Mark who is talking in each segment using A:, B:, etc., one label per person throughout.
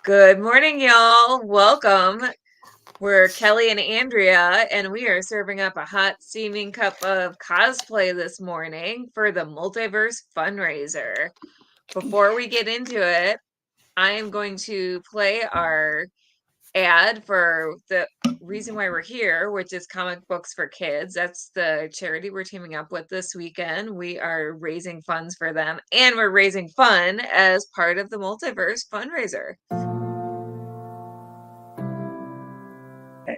A: Good morning, y'all. Welcome. We're Kelly and Andrea, and we are serving up a hot, steaming cup of cosplay this morning for the Multiverse fundraiser. Before we get into it, I am going to play our ad for the reason why we're here, which is Comic Books for Kids. That's the charity we're teaming up with this weekend. We are raising funds for them, and we're raising fun as part of the Multiverse fundraiser.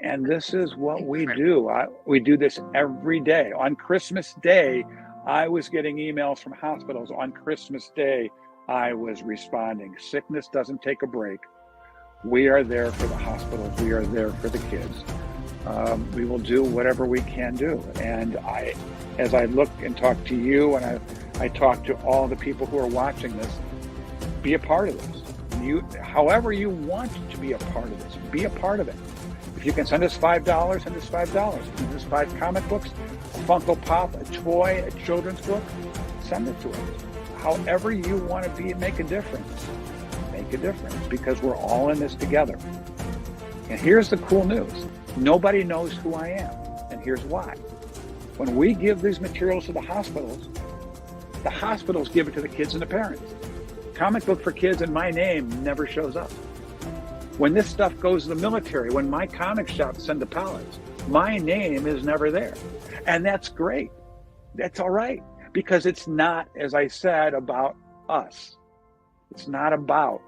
B: And this is what we do. We do this every day. On Christmas Day, I was getting emails from hospitals. On Christmas Day, I was responding. Sickness doesn't take a break. We are there for the hospitals. We are there for the kids. We will do whatever we can do. And as I look and talk to you, and I talk to all the people who are watching this, be a part of this. However you want to be a part of this, be a part of it. If you can send us $5, send us $5. Send us 5 comic books, a Funko Pop, a toy, a children's book, send it to us. However you want to make a difference, because we're all in this together. And here's the cool news. Nobody knows who I am, and here's why. When we give these materials to the hospitals give it to the kids and the parents. Comic Book for Kids and my name never shows up. When this stuff goes to the military, when my comic shop send the pallets, my name is never there. And that's great. That's all right. Because it's not, as I said, about us. It's not about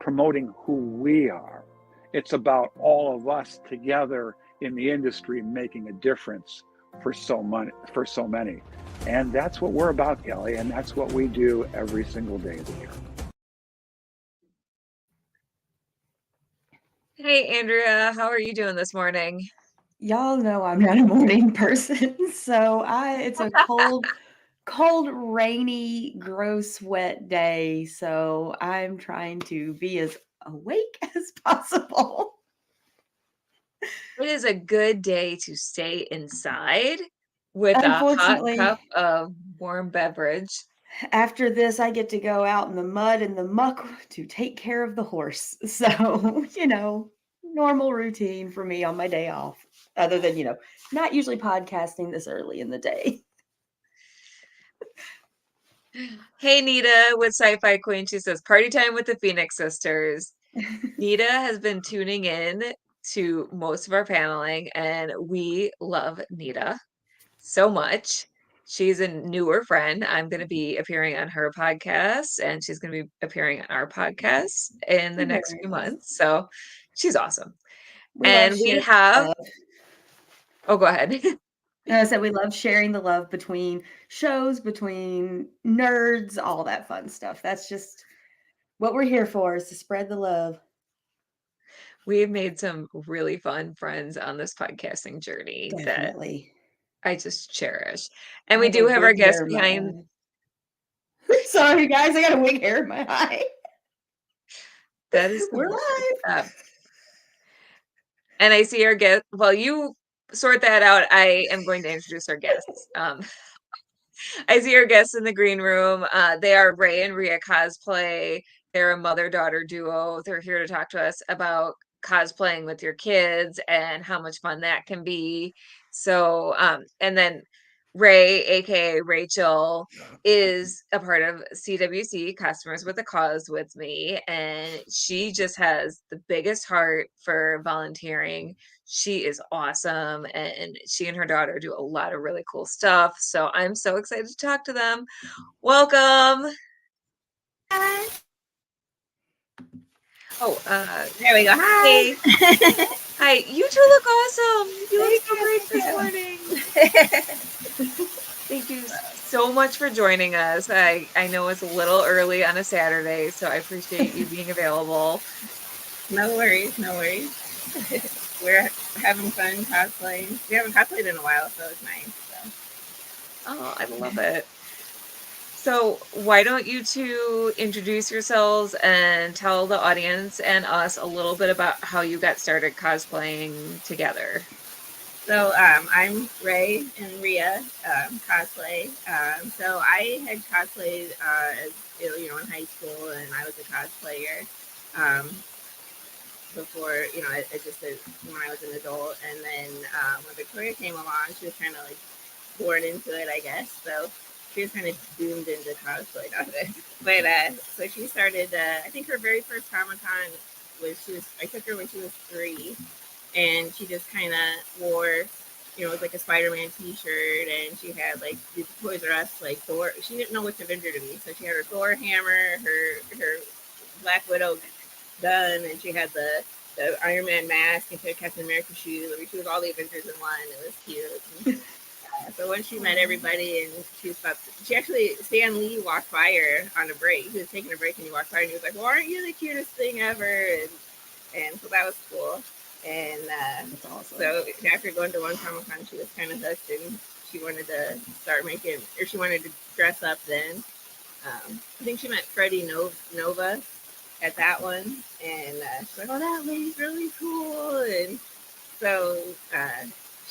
B: promoting who we are. It's about all of us together in the industry making a difference for so many. And that's what we're about, Kelly. And that's what we do every single day of the year.
A: Hey, Andrea, how are you doing this morning?
C: Y'all know I'm not a morning person, so it's a cold, rainy, gross, wet day, so I'm trying to be as awake as possible.
A: It is a good day to stay inside with a hot
C: Unfortunately,
A: cup of warm beverage.
C: after this, I get to go out in the mud and the muck to take care of the horse. So, normal routine for me on my day off, other than, not usually podcasting this early in the day.
A: Hey, Nita with Sci-Fi Queen. She says, party time with the Phoenix Sisters. Nita has been tuning in to most of our paneling, and we love Nita so much. She's a newer friend. I'm going to be appearing on her podcast, and she's going to be appearing on our podcast in the next few months. So she's awesome. And we have, oh, go ahead.
C: I said we love sharing the love between shows, between nerds, all that fun stuff. That's just what we're here for, is to spread the love.
A: We've made some really fun friends on this podcasting journey
C: Definitely.
A: that I just cherish. And we do have our guest behind.
C: Sorry, guys, I got a wig hair in my eye.
A: That is
C: we're live.
A: And I see our guest. Well, you sort that out. I am going to introduce our guests. I see our guests in the green room. They are Ray and Rhea Cosplay. They're a mother-daughter duo. They're here to talk to us about cosplaying with your kids and how much fun that can be. So, and then Ray, aka Raechel, is a part of CWC, Customers with a Cause, with me, and she just has the biggest heart for volunteering. She is awesome, and she and her daughter do a lot of really cool stuff. So I'm so excited to talk to them. Welcome.
D: Hi.
A: Oh,
D: there we go. Hi.
A: Hey. Hi. You two look awesome. You look so great this morning. Thank you so much for joining us. I know it's a little early on a Saturday, so I appreciate you being available.
D: No worries. We're having fun cosplaying. We haven't cosplayed in a while, so it's nice. So.
A: Oh, I love it. So why don't you two introduce yourselves and tell the audience and us a little bit about how you got started cosplaying together?
D: So I'm Ray and Rhea cosplay. So I had cosplayed as in high school, and I was a cosplayer. before, I just did when I was an adult. And then when Victoria came along, she was kind of like born into it, I guess. So she was kind of doomed into cosplay, not it. But so she started. I think her very first Comic Con I took her when she was 3, and she just kind of wore, it was like a Spider-Man T-shirt, and she had like the Toys R Us like Thor. She didn't know which Avenger to be, so she had her Thor hammer, her Black Widow gun, and she had the Iron Man mask, and she had Captain America shoes. I mean, she was all the Avengers in one. It was cute. And, so when she met everybody, and she actually, Stan Lee walked by her on a break. He was taking a break, and he walked by, and he was like, "Well, aren't you the cutest thing ever?" And so that was cool. And
C: That's awesome.
D: so after going to one Comic Con, she was kind of hooked, and she wanted to start making, or she wanted to dress up then. I think she met Freddie Nova at that one, and she's like, "Oh, that lady's really cool." And so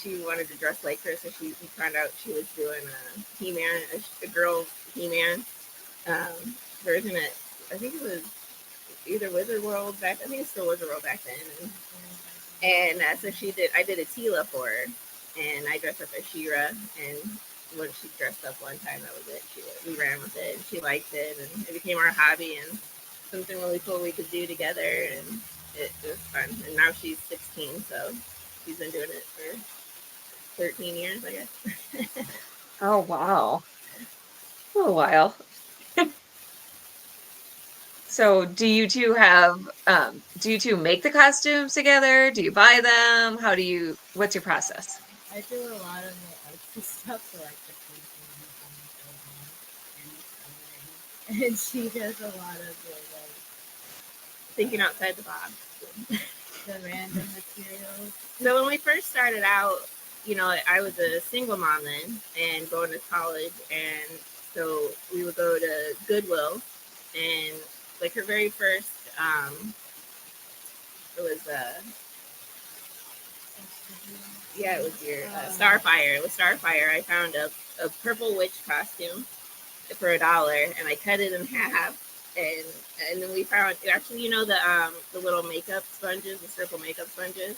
D: she wanted to dress like her, so she found out she was doing a He-Man, a girl He-Man version. I think it was either Wizard World back. I think it's still Wizard World back then. And so I did a Tila for her, and I dressed up as She-Ra. And when she dressed up one time, that was it. We ran with it, and she liked it, and it became our hobby and something really cool we could do together. And it was fun. And now she's 16, so she's been doing it for 13 years, I guess.
A: Oh, wow. A while. So do you two make the costumes together? Do you buy them? What's your process?
E: I do a lot of the artsy stuff, so like the painting and she does a lot of the
D: Thinking outside the box.
E: the random materials.
D: So when we first started out, I was a single mom then and going to college, and so we would go to Goodwill, and like her very first, it was it was your Starfire. It was Starfire. I found a purple witch costume for $1, and I cut it in half. And then we found, actually, the little makeup sponges, the circle makeup sponges.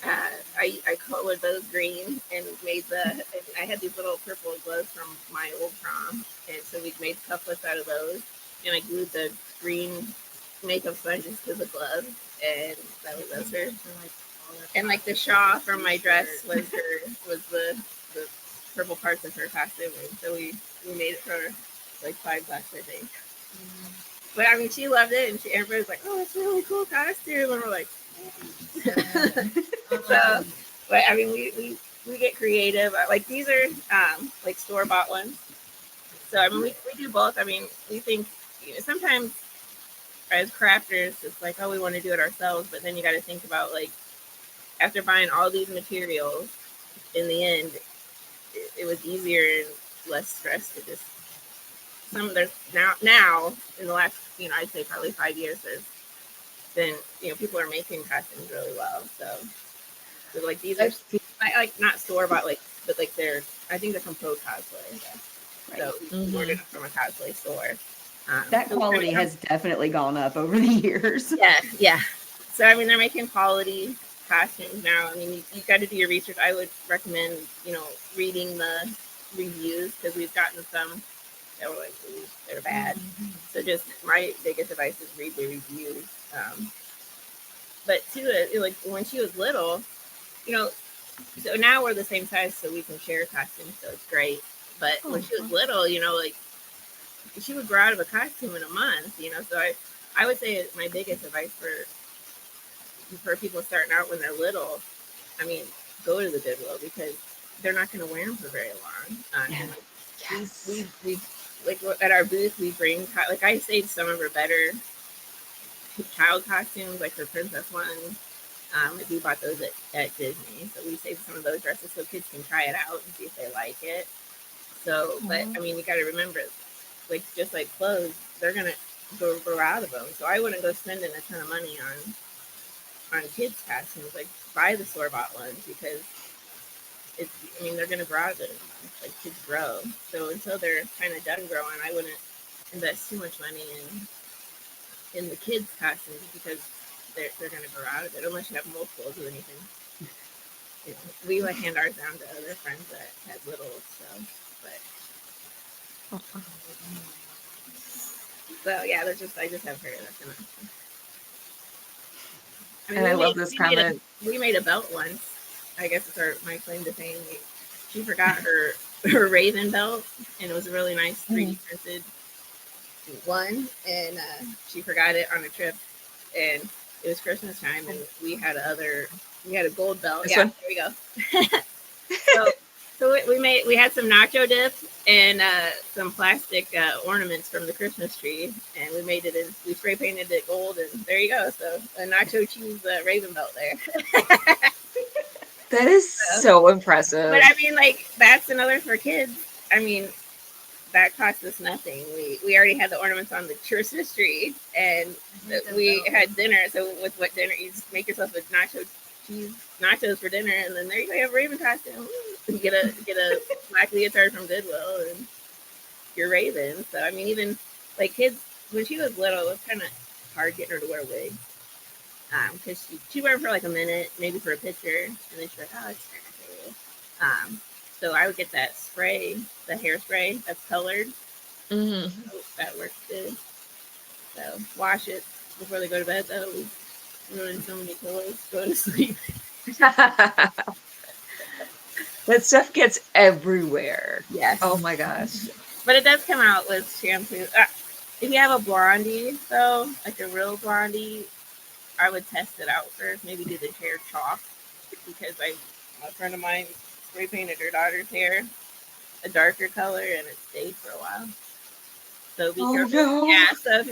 D: I colored those green and and I had these little purple gloves from my old prom, and so we made cufflets out of those, and I glued the green makeup sponges to the gloves, and that was us. And like the shawl from my dress was the purple parts of her costume, and so we made it for like $5, I think. But I mean, she loved it, and everybody's like, "Oh, it's a really cool costume," and we're like, so. But I mean, we get creative. Like these are like store bought ones. So I mean, we do both. I mean, we think sometimes as crafters, it's like, oh, we want to do it ourselves, but then you got to think about like after buying all these materials, in the end, it was easier and less stress to just. There's now in the last I'd say probably 5 years there's been people are making costumes really well, so like these are like not store bought but like I think they're from Pro Cosplay, right. So we ordered them from a cosplay store.
C: That quality has definitely gone up over the years.
D: Yeah. So I mean they're making quality costumes now. I mean you got to do your research. I would recommend reading the reviews, because we've gotten some that were like, ooh, they're bad. So just my biggest advice is read the reviews. But too, like when she was little, so now we're the same size, so we can share costumes, so it's great. But when she was little, like she would grow out of a costume in a month, So I would say my biggest advice for people starting out when they're little, I mean, go to the Goodwill, because they're not going to wear them for very long.
A: Yes.
D: We like at our booth, we bring like I saved some of her better child costumes, like her princess ones. We bought those at Disney, so we saved some of those dresses so kids can try it out and see if they like it. So, but I mean, you got to remember, like just like clothes, they're gonna go out of them. So I wouldn't go spending a ton of money on kids costumes. Like buy the store bought ones, because they're gonna grow out of it. Like kids grow, so until they're kind of done growing, I wouldn't invest too much money in the kids' costumes because they're gonna grow out of it unless you have multiples or anything. You know, we would hand ours down to other friends that had little stuff, but so yeah, I just have her. That's enough. I mean,
A: And I love this comment.
D: We made a belt once. I guess it's my claim to fame. She forgot her Raven belt, and it was a really nice 3D printed one, and she forgot it on a trip, and it was Christmas time, and we had a gold belt.
A: This one?
D: There we go. so we had some nacho dip and some plastic ornaments from the Christmas tree, and we spray painted it gold, and there you go. So a nacho cheese Raven belt there.
A: That is so impressive.
D: But I mean, like, that's another for kids. I mean, that cost us nothing. We already had the ornaments on the Christmas tree, and we had dinner. So with what dinner, you just make yourself a nacho cheese nachos for dinner, and then there you go. You have a Raven costume. You get a black leotard from Goodwill, and you're Raven. So I mean, even like kids, when she was little, it was kind of hard getting her to wear a wig. Because she wore it for like a minute, maybe for a picture, and then she's like, "Oh, it's fair." So I would get that spray, the hairspray that's colored.
A: Mm-hmm.
D: So that works good. So wash it before they go to bed. Though we ruin so many pillows going to sleep.
A: That stuff gets everywhere.
D: Yes.
A: Oh my gosh.
D: But it does come out with shampoo. If you have a blondie, though, like a real blondie, I would test it out first. Maybe do the hair chalk, because a friend of mine spray painted her daughter's hair a darker color, and it stayed for a while. So be careful.
A: No.
D: Yeah. So if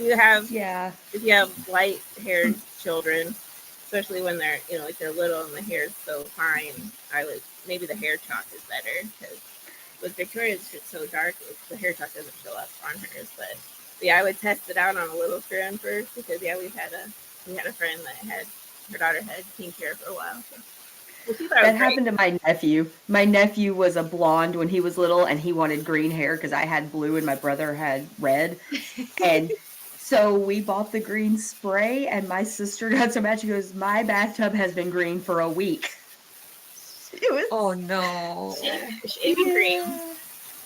D: you have light haired children, especially when they're like they're little and the hair is so fine, maybe the hair chalk is better, because with Victoria's it's so dark, the hair chalk doesn't show up on hers. But yeah, I would test it out on a little strand first, because we had a friend that her daughter had pink hair for a while. So.
C: That happened to my nephew. My nephew was a blonde when he was little, and he wanted green hair because I had blue and my brother had red. And so we bought the green spray, and my sister got so mad. She goes, "My bathtub has been green for a week." It was,
A: oh no.
D: Shaving cream.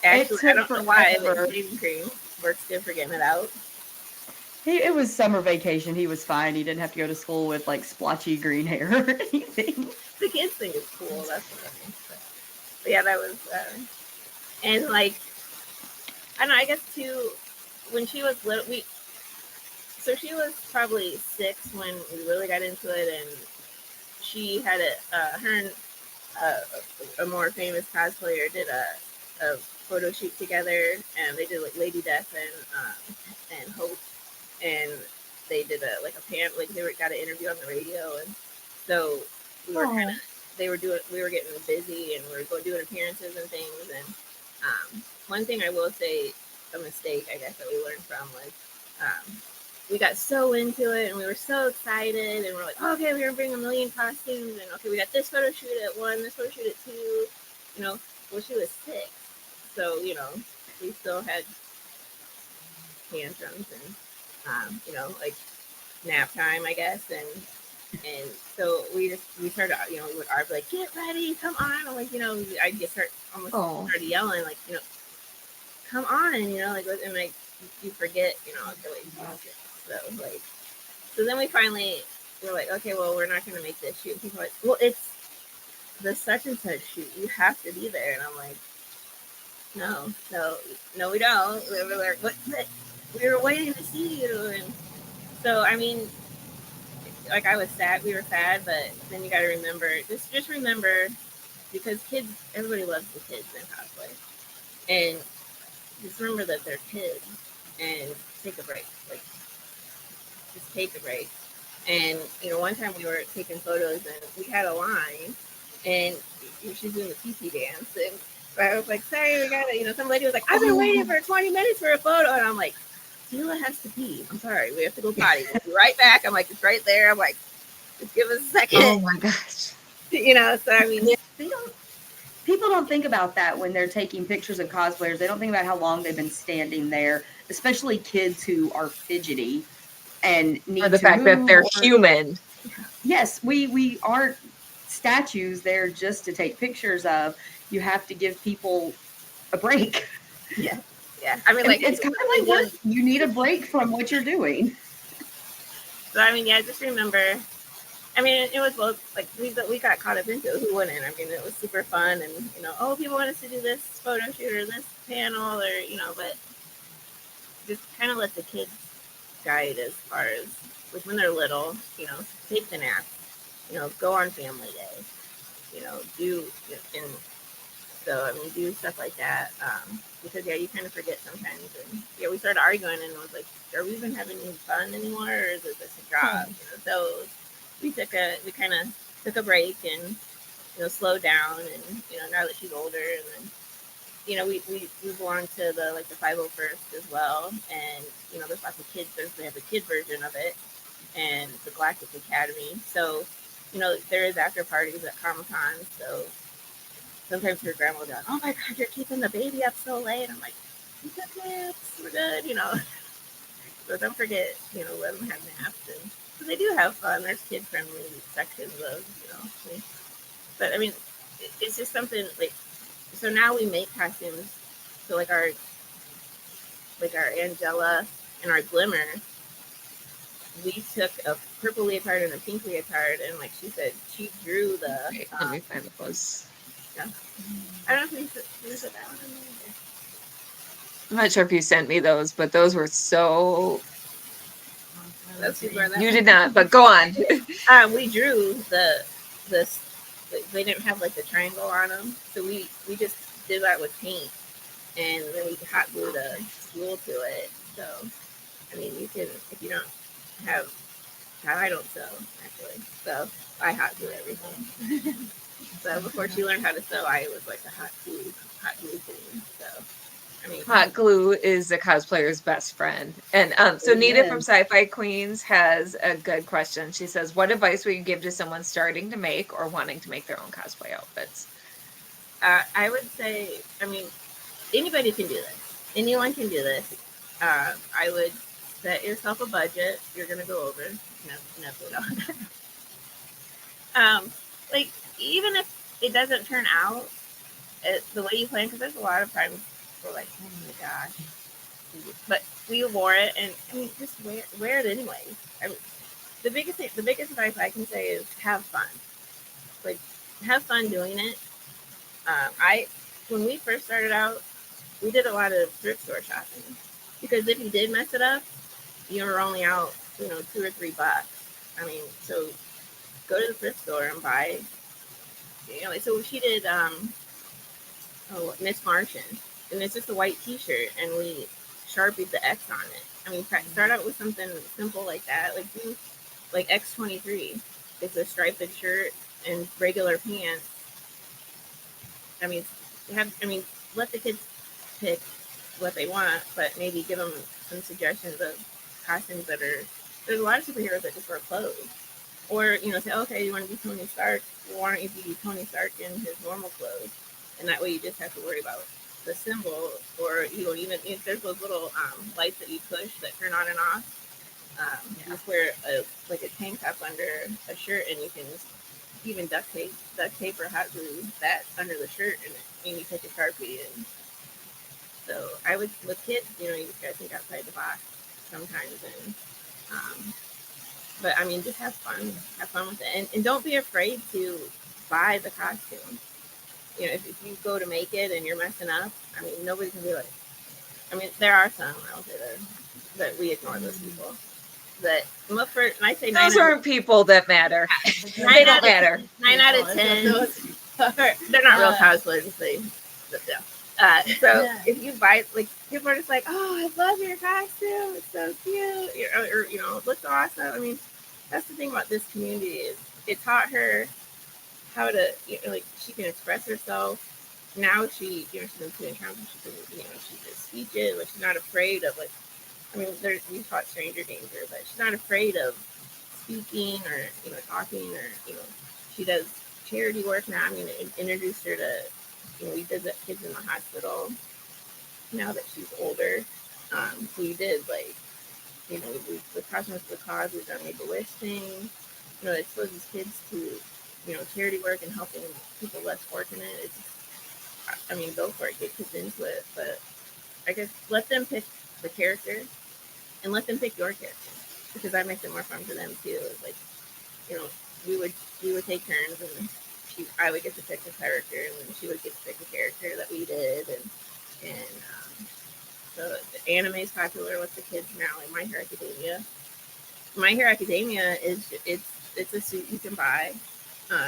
D: Actually, I don't know why, but shaving cream works good for getting it out.
C: It was summer vacation. He was fine. He didn't have to go to school with like splotchy green hair or anything.
D: The kids think it's cool. That's what I mean. But yeah, that was, and like, I don't know. I guess too, when she was little, she was probably 6 when we really got into it, and she had her and a more famous cosplayer did a photo shoot together, and they did like Lady Death and Hope, and they did they got an interview on the radio, and so we were we were getting busy, and we were doing appearances and things. And one thing I will say, a mistake I guess that we learned from was we got so into it, and we were so excited, and we're like, oh, okay, we're gonna bring 1 million costumes, and okay, we got this photo shoot at 1, this photo shoot at 2, well, she was 6, so we still had tantrums and like nap time, I guess, and so we started, we would argue like, get ready, come on, I'm like, I'd start started yelling like, come on, and like you forget, the way you talk it. So then we finally were like, okay, well, we're not going to make this shoot. And people are like, well, it's the such and such shoot. You have to be there. And I'm like, no, we don't. We were waiting to see you. And so, I mean, like I was sad. We were sad, but then you got to remember, just remember, because kids, everybody loves the kids in cosplay. And just remember that they're kids, and take a break. Like, just take a break. And one time we were taking photos, and we had a line, and she's doing the pee dance, and I was like, sorry, we gotta, some lady was like, I've been waiting for 20 minutes for a photo, and I'm like, Tila has to pee. I'm sorry, we have to go potty. We'll be right back. I'm like, it's right there. I'm like, just give us a second.
A: Oh my gosh.
D: So I mean,
C: people don't think about that when they're taking pictures of cosplayers. They don't think about how long they've been standing there, especially kids who are fidgety. and
A: Or
C: need
A: the
C: to
A: fact that
C: move.
A: they're
C: Or
A: human.
C: yes, we aren't statues there just to take pictures of. You have to give people a break.
D: Yeah. Yeah. I mean, like,
C: It's kind of like work. You need a break from what you're doing.
D: So, I mean, yeah, just remember, I mean, it was both, like, we got caught up into it. Who wouldn't? I mean, it was super fun. And, you know, oh, people want us to do this photo shoot or this panel or, you know, but just kind of let the kids guide as far as, like, when they're little, you know, take the nap, you know, go on family day, you know, do, and so, I mean, do stuff like that. Because, yeah, you kind of forget sometimes. And, yeah, we started arguing and it was like, are we even having any fun anymore or is it just a job? You know, so we kind of took a break and, you know, slowed down. And, you know, now that she's older and then, you know, we belong to the, like, the 501st as well. And, you know, there's lots of kids. They have a kid version of it and the Galactic Academy. So, you know, there is after parties at Comic-Con. So sometimes her grandma will go, oh my God, you're keeping the baby up so late. I'm like, we took naps, we're good, you know. So don't forget, you know, let them have naps. And because they do have fun. There's kid-friendly sections of, you know. But I mean, it's just something like, so now we make costumes. So like our Angela and our Glimmer, we took a purple leotard and a pink leotard, and like she said, she drew the.
A: Wait, let me find those.
D: Yeah. I don't know if you said that one in there.
A: I'm not sure if you sent me those, but those were so.
D: That's super.
A: You did not, but go on.
D: We drew the they didn't have like the triangle on them, so we just did that with paint, and then we hot glued a spool to it. So I mean, you can if you don't have. I don't sew actually, so I hot glue everything. So before she learned how to sew, I was like a hot glue queen. So I mean,
A: Hot glue is a cosplayer's best friend. And so Nita from Sci-Fi Queens has a good question. She says, what advice would you give to someone starting to make or wanting to make their own cosplay outfits?
D: I would say, I mean, anybody can do this. Anyone can do this. I would set yourself a budget. You're going to go over. No. Like, even if it doesn't turn out the way you plan, because there's a lot of times we're like, oh my gosh. But we wore it, and I mean, just wear it anyway. I mean, the biggest advice I can say is have fun. Like, have fun doing it. When we first started out, we did a lot of thrift store shopping because if you did mess it up, you were only out, you know, $2 or $3. I mean, so go to the thrift store and buy. You know, like, so she did Miss Martian, and it's just a white T-shirt, and we sharpied the X on it. I mean, start out with something simple like that, like do like X23. It's a striped shirt and regular pants. I mean, let the kids pick what they want, but maybe give them some suggestions of costumes that are. There's a lot of superheroes that just wear clothes, or you know, say, okay, you want to be Tony Stark? Well, why don't you be Tony Stark in his normal clothes? And that way, you just have to worry about the symbol, or you know, even if there's those little lights that you push that turn on and off. Just wear a tank top under a shirt, and you can even duct tape or hot glue that under the shirt, and you take a Sharpie. And so I would, with kids, you know, you just gotta think outside the box sometimes, and but I mean, just have fun with it, and don't be afraid to buy the costume. You know, if you go to make it and you're messing up, I mean, nobody can be like. I mean, there are some out there that we ignore those people. But look for, and I say
A: those aren't people that matter. They don't matter.
D: 9 out of 10. They're not real cosplayers. So if you buy, like, people are just like, oh, I love your costume. It's so cute. Or you know, it looks awesome. I mean, that's the thing about this community is it taught her how to, you know, like, she can express herself. Now she, you know, she's been put in counseling. She can, you know, she does speeches, but she's not afraid of, like, I mean, we taught stranger danger, but she's not afraid of speaking or, you know, talking or, you know, she does charity work now. I mean, it introduced her to, you know, we visit kids in the hospital now that she's older. So we did, like, you know, with costumes for the cause, we've done Make-A-Wish things. You know, it exposes kids to, you know, charity work and helping people less fortunate. It's, I mean, go for it, get kids into it, but I guess let them pick the character and let them pick your character, because that makes it more fun for them too. It's like, you know, we would take turns, and I would get to pick a character, and then she would get to pick a character that we did, and so the anime is popular with the kids now, like My Hero Academia. My Hero Academia is it's a suit you can buy.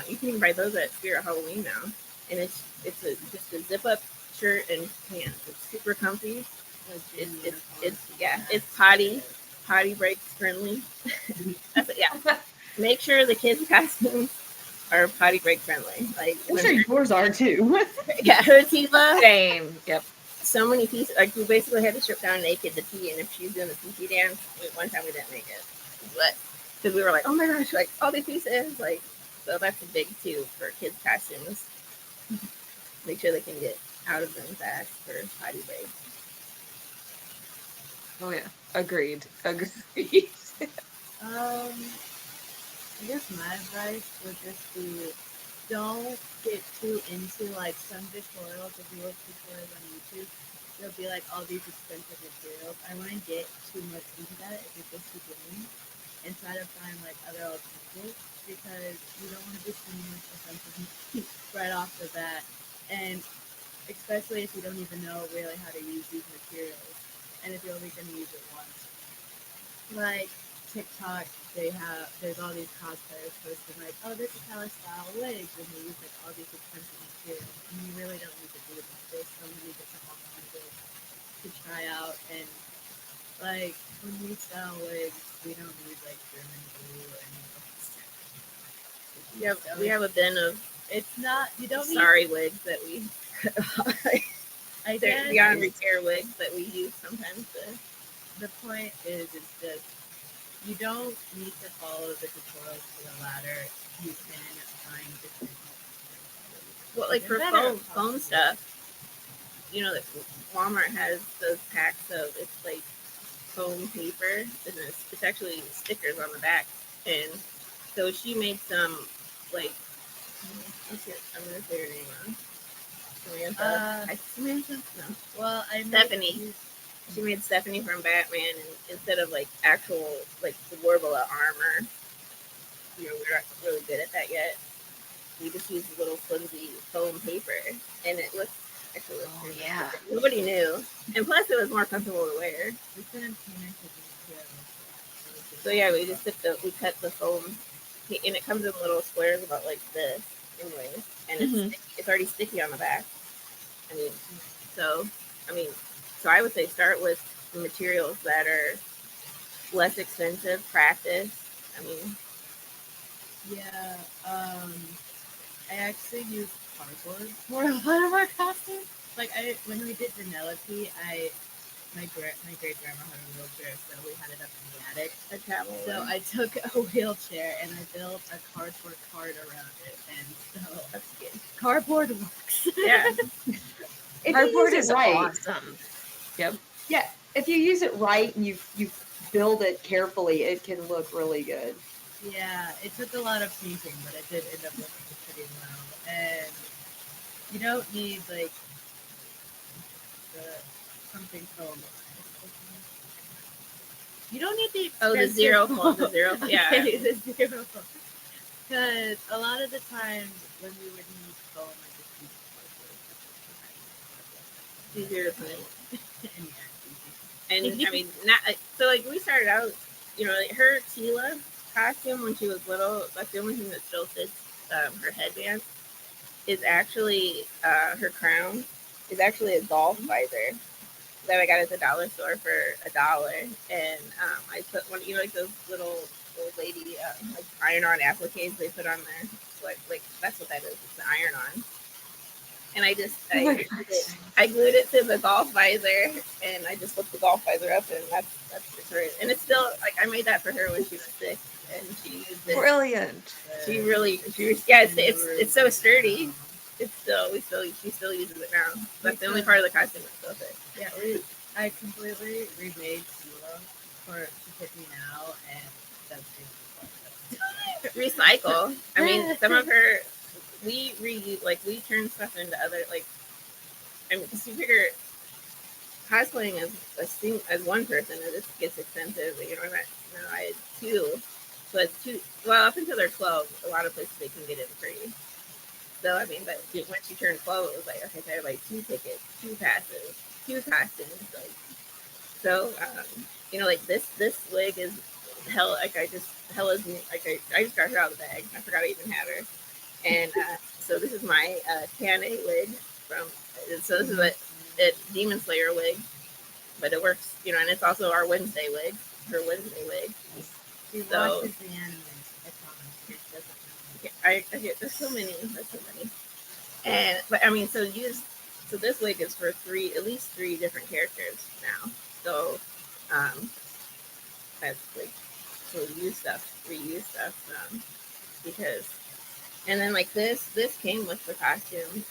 D: You can even buy those at Spirit Halloween now, and it's just a zip up shirt and pants. It's super comfy. It's potty break friendly. That's it, yeah. Make sure the kids' costumes are potty break friendly. Like
C: I'm sure yours are too.
D: yeah, her Tiva.
A: Same. Yep.
D: So many pieces. Like we basically had to strip down naked to pee, and if she's doing the pee dance, one time we didn't make it, but because we were like, oh my gosh, like all these pieces, like so that's a big too for kids' costumes. Make sure they can get out of them fast for potty breaks.
A: Oh yeah. Agreed.
E: I guess my advice would just be don't get too into like some tutorials. If you look tutorials on YouTube, there'll be like all these expensive materials. I wouldn't get too much into that if you're just beginning, and try to find like other alternatives, because you don't want to be spending like expensive right off the bat, and especially if you don't even know really how to use these materials, and if you're only going to use it once. Like TikTok, there's all these cosplayers posting like, oh, this is how I style wigs, and they use like all these expensive materials, and you really don't need to do that. There's so many different alternatives to try out, and like when we style wigs, we don't need like German glue or anything like that.
D: We have a bin of
E: It's not, you don't need,
D: sorry wigs that we
E: I
D: they're
E: guess
D: beyond repair wigs that we use sometimes.
E: the point is just you don't need to follow the tutorials to the ladder. You can find different alternatives.
D: Well, like for foam stuff, you know, Walmart has those packs of it's like foam paper, and it's actually stickers on the back, and so she made some like I'm gonna say her name wrong. Samantha? No.
E: Well,
D: Stephanie. She made Stephanie from Batman, and instead of like actual like the Warbler armor, you know, we're not really good at that yet. We just use little flimsy foam paper, and it looks actually looks pretty
A: yeah.
D: good. Nobody knew, and plus it was more comfortable to wear. So yeah, we just we cut the foam, and it comes in little squares about like this, anyways, and it's already sticky on the back. I mean, so I would say start with materials that are less expensive. Practice. I mean,
E: yeah. I actually use cardboard for a lot of our costumes. Like when we did Vanellope, my great grandma had a wheelchair, so we had it up in the attic. So I took a wheelchair and I built a cardboard cart around it, and so
D: that's good.
E: Cardboard works.
D: Yeah.
A: Cardboard is right. Awesome. Yep.
C: Yeah, if you use it right and you build it carefully, it can look really good.
E: Yeah, it took a lot of painting, but it did end up looking pretty well. And you don't need like something foam. You don't need the
D: the zero foam. The zero, yeah.
E: Okay, the zero foam. Because a lot of the times when we would need foam, I just use cardboard.
D: It's easier to paint. And I mean, not so like we started out, you know, like her Tila costume when she was little. That's the only thing that still fits her headband. Is actually her crown is actually a golf visor that I got at the dollar store for $1, and I put one, you know, like those little old lady like iron-on appliques they put on there. Like that's what that is. It's an iron-on. And I glued it to the golf visor, and I just flipped the golf visor up, and that's her. And it's still like I made that for her when she was sick, and she used it.
A: Brilliant.
D: It's so sturdy. She still uses it now. That's the only part of the costume that still fits.
E: Yeah, I completely remade Tila to hit me now, and that's
D: recycle. I mean, some of her, we turn stuff into other, like, I mean, because you figure cosplaying as one person, it gets expensive. You know, now I had two, so it's two. Well, up until they're 12, a lot of places they can get it free. So I mean, but once you turn 12, it was like, okay, so I have like 2 tickets, 2 passes, 2 costumes. Like, so you know, like this wig is hell. Like I just I just got her out of the bag. I forgot I even had her. And so this is my Tane wig from. So this is a Demon Slayer wig, but it works, you know, and it's also our Wednesday wig, her Wednesday wig.
E: She
D: So
E: watches the anime. I promise. She doesn't know.
D: I get there's so many, and but I mean, so this wig is for at least 3 different characters now. So that's like so reuse stuff, because. And then like this came with the costume,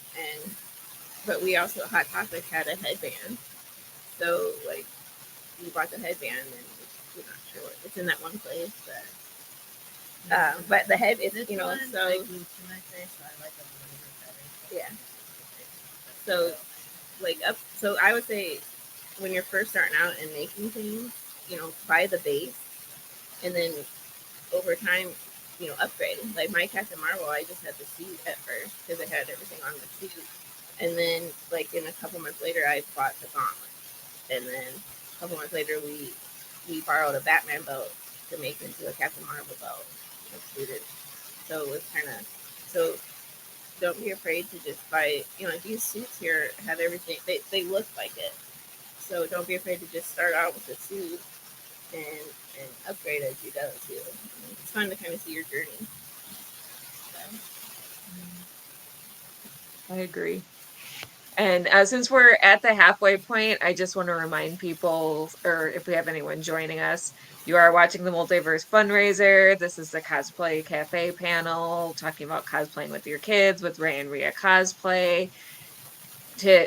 D: but we also Hot Topic had a headband. So like we bought the headband, and we're not sure it's in that one place, but the head is, you know, so
E: I glued to my face, so I like them a little bit better.
D: Yeah. So so I would say when you're first starting out and making things, you know, buy the base, and then over time, you know, upgrade. Like my Captain Marvel, I just had the suit at first because I had everything on the suit, and then like in a couple months later, I bought the gauntlet, and then a couple months later, we borrowed a Batman belt to make into a Captain Marvel belt. So it was kind of so. Don't be afraid to just buy. You know, these suits here have everything. They look like it. So don't be afraid to just start out with a suit and upgrade as you go too. It's fun to kind of see your journey. So.
A: I agree. And since we're at the halfway point, I just want to remind people, or if we have anyone joining us, you are watching the Multiverse Fundraiser. This is the Cosplay Cafe panel talking about cosplaying with your kids with Ray and Rhea Cosplay.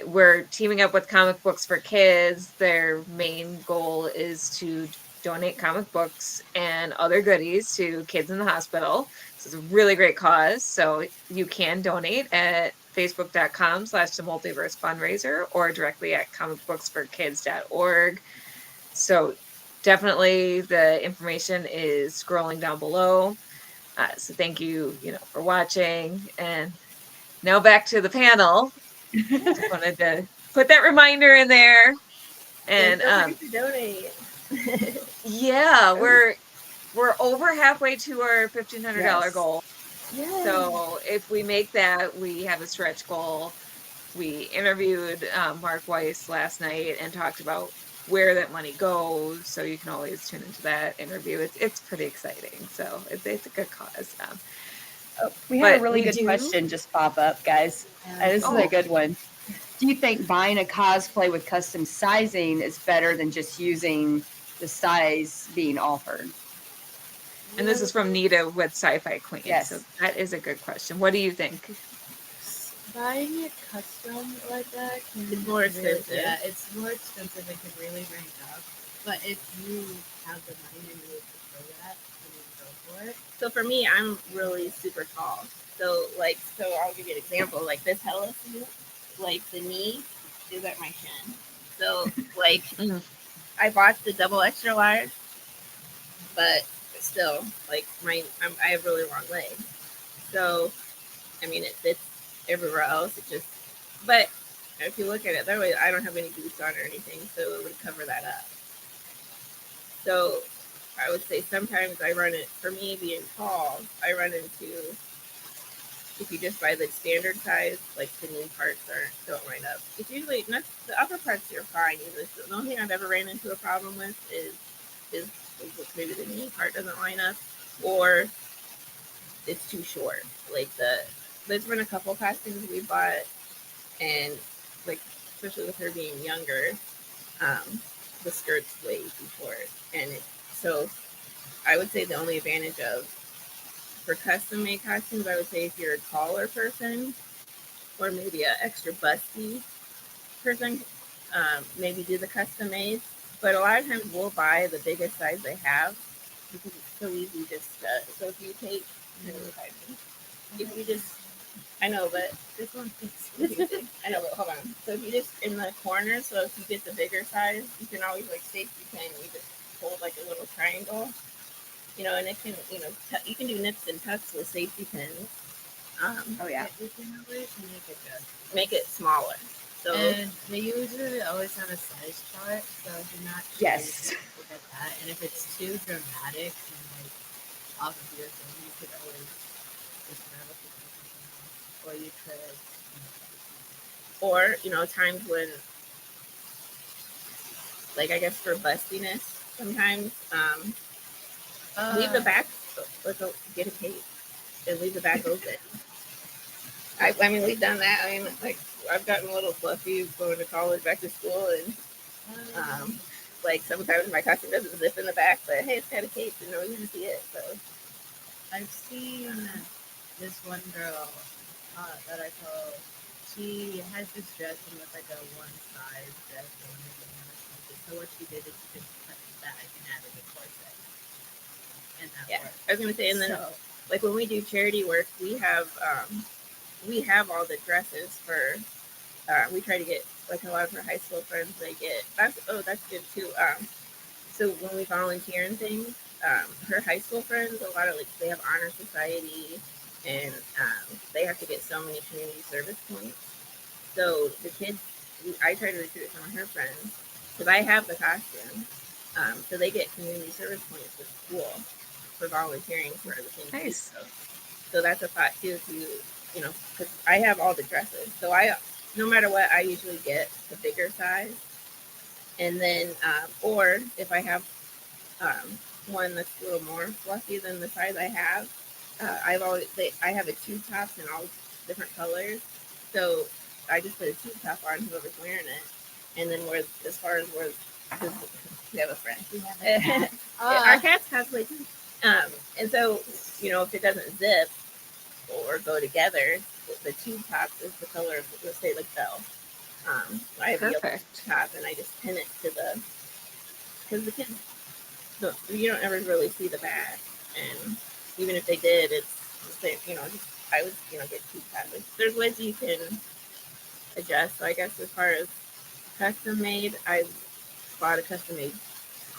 A: We're teaming up with Comic Books for Kids. Their main goal is to donate comic books and other goodies to kids in the hospital. So it's a really great cause. So you can donate at facebook.com/the multiverse fundraiser or directly at comicbooksforkids.org. So definitely the information is scrolling down below. So thank you, for watching. And now back to the panel. Just wanted to put that reminder in there. And
D: don't forget to donate.
A: yeah, we're over halfway to our $1,500 goal.
D: Yes.
A: So if we make that, we have a stretch goal. We interviewed Mark Weiss last night and talked about where that money goes. So you can always tune into that interview. It's pretty exciting. So it's a good cause.
C: We had
A: But
C: a really good question just pop up, guys. This is a good one. Do you think buying a cosplay with custom sizing is better than just using the size being offered?
A: And this is from Nita with Sci-Fi Queen.
C: Yes.
A: So that is a good question. What do you think?
E: Buying it custom like that can
D: It's more expensive.
E: Yeah, it's more expensive. It can really rank up. But if you have the money and you prefer that, then you go for it.
D: So for me, I'm really super tall. So I'll give you an example. Like this Hella suit, like the knee is at my shin. So like I bought the double extra large, but still like I have really long legs. So I mean it fits everywhere else. But if you look at it that way, I don't have any boots on or anything, so it would cover that up. So I would say sometimes I run it, for me being tall, I run into, if you just buy the standard size, like the knee parts don't line up. It's usually not the upper parts are fine. Usually, so the only thing I've ever ran into a problem with is maybe the knee part doesn't line up, or it's too short. Like there's been a couple costumes we bought, and like especially with her being younger, the skirt's way too short, and so I would say the only advantage for custom made costumes, I would say if you're a taller person or maybe an extra busty person, maybe do the custom made. But a lot of times we'll buy the biggest size they have because it's so easy. Just so if you take, if you just, I know, but
E: This one fits.
D: I know, but hold on. So if you just in the corner, so if you get the bigger size, you can always like safety pin. You just hold like a little triangle, and it can, you can do nips and tucks with safety pins.
C: Oh yeah.
E: You can always
D: Make it smaller. So
E: and they usually always have a size chart, so if you're not sure,
C: Yes.
E: you can look at that. And if it's too dramatic and like off of your thing, you could always just grab a picture of something else, or you could.
D: or times when, like, I guess for bustiness, sometimes leave the back, get a cape and leave the back open. I mean, we've done that. I mean, like, I've gotten a little fluffy going to college, back to school, and like sometimes my costume doesn't zip in the back, but hey, it's got a cape and no one can see it. So
E: I've seen this one girl that I follow. She has this dress and with like a one size dress or something. So what she did is she just cut the back and added a corset. And that
D: yeah,
E: worked.
D: I was gonna say, and then
E: So,
D: like when we do charity work, we have all the dresses for. We try to get, like, a lot of her high school friends. They get that's good too. So when we volunteer and things, her high school friends, a lot of, like, they have honor society, and they have to get so many community service points. So the kids, I try to recruit some of her friends because I have the costume. So they get community service points with school for volunteering for the things.
A: Nice.
D: So that's a thought too. Because I have all the dresses, so no matter what, I usually get the bigger size, and then or if I have one that's a little more fluffy than the size I have, I have a tube top in all different colors, so I just put a tube top on whoever's wearing it, and then as far as because we have a friend.
E: we have a cat.
D: Our cat's cosplay too. And so, if it doesn't zip or go together, the tube top is the color of, let's say, like Belle. I have a yellow
A: Perfect.
D: top, and I just pin it because the kids, you don't ever really see the back, and even if they did, it's the same. I would, get tube top. There's ways you can adjust. So I guess as far as custom made, I bought a custom made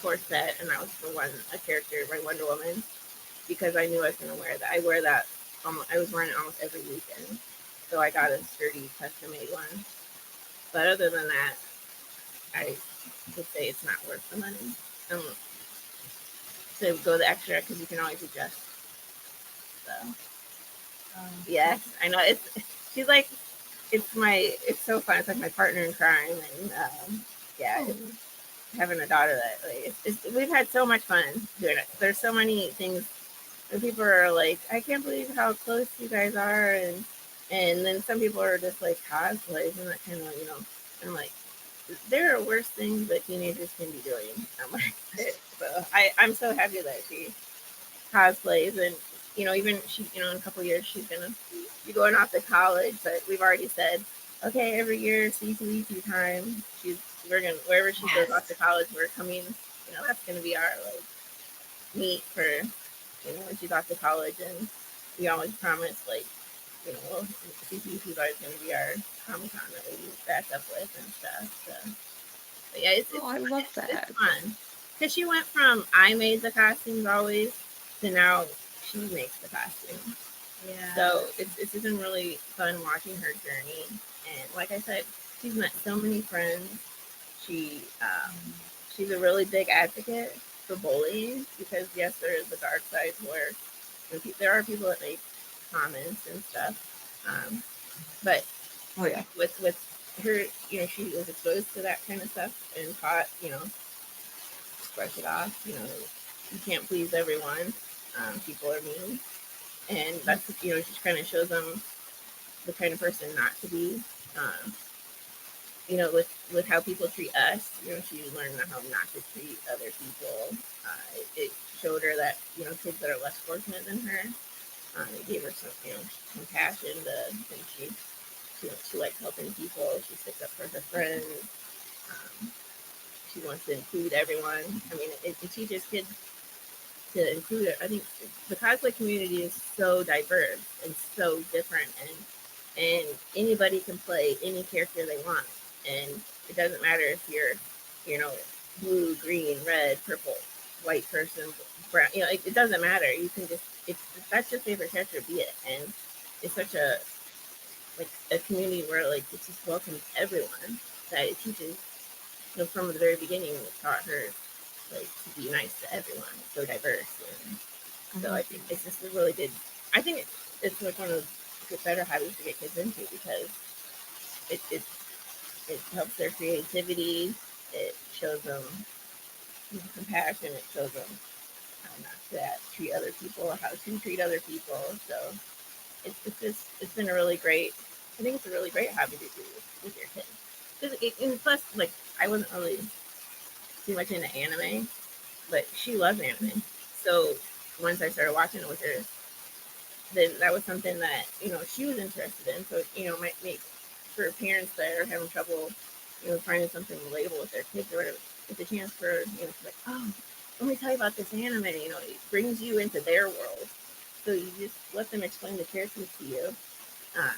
D: corset, and that was for a character by Wonder Woman, because I knew I was going to wear that. I wear that. I was wearing it almost every weekend, so I got a sturdy custom made one. But other than that, I would say it's not worth the money. To go the extra, because you can always adjust. So yes, I know she's like, it's so fun. It's like my partner in crime, and yeah. Having a daughter that, like, we've had so much fun doing it. There's so many things and people are like, I can't believe how close you guys are, and then some people are just like, cosplays and that kind of, I'm like, there are worse things that teenagers can be doing. I'm like, so I'm so happy that she cosplays, and even she, in a couple years she's gonna be going off to college, but we've already said, okay, every year C2E2 time, we're gonna, wherever she goes off to college, we're coming, that's gonna be our, like, meet for, when she's off to college, and we always promise, like, C2E2 is always gonna be our Comic-Con that we back up with and stuff. So, but yeah, it's
A: I love that.
D: It's fun because she went from I made the costumes always to now she makes the costumes.
E: Yeah.
D: So it's been really fun watching her journey, and like I said, she's met so many friends. She's a really big advocate for bullying, because yes, there is the dark side where there are people that make comments and stuff, but
A: Oh yeah.
D: with her, she was exposed to that kind of stuff and taught, brush it off. You can't please everyone. People are mean, and that's, just kind of shows them the kind of person not to be. With how people treat us, she learned how not to treat other people. It showed her that, kids that are less fortunate than her, it gave her some, compassion. And she likes helping people. She sticks up for her friends. she wants to include everyone. I mean, it teaches kids to include it. I think the cosplay community is so diverse and so different, and anybody can play any character they want, and it doesn't matter if you're, you know, blue, green, red, purple, white person, brown. You know, it doesn't matter. You can just, if that's your favorite character, be it. And it's such a like a community where like it just welcomes everyone. That it teaches, you know, from the very beginning, it taught her like to be nice to everyone. It's so diverse, and so I think it's just a really good. I think it's like one of the better hobbies to get kids into because it helps their creativity. It shows them compassion. It shows them how not to treat other people, how to treat other people. So it's been a really great. I think it's a really great hobby to do with your kids. And plus, like I wasn't really too much into anime, but she loves anime. So once I started watching it with her, then that was something that, you know, she was interested in. So, you know, might make for parents that are having trouble, you know, finding something relatable with their kids or whatever, it's a chance for, you know, like, oh, let me tell you about this anime. You know, it brings you into their world. So you just let them explain the characters to you.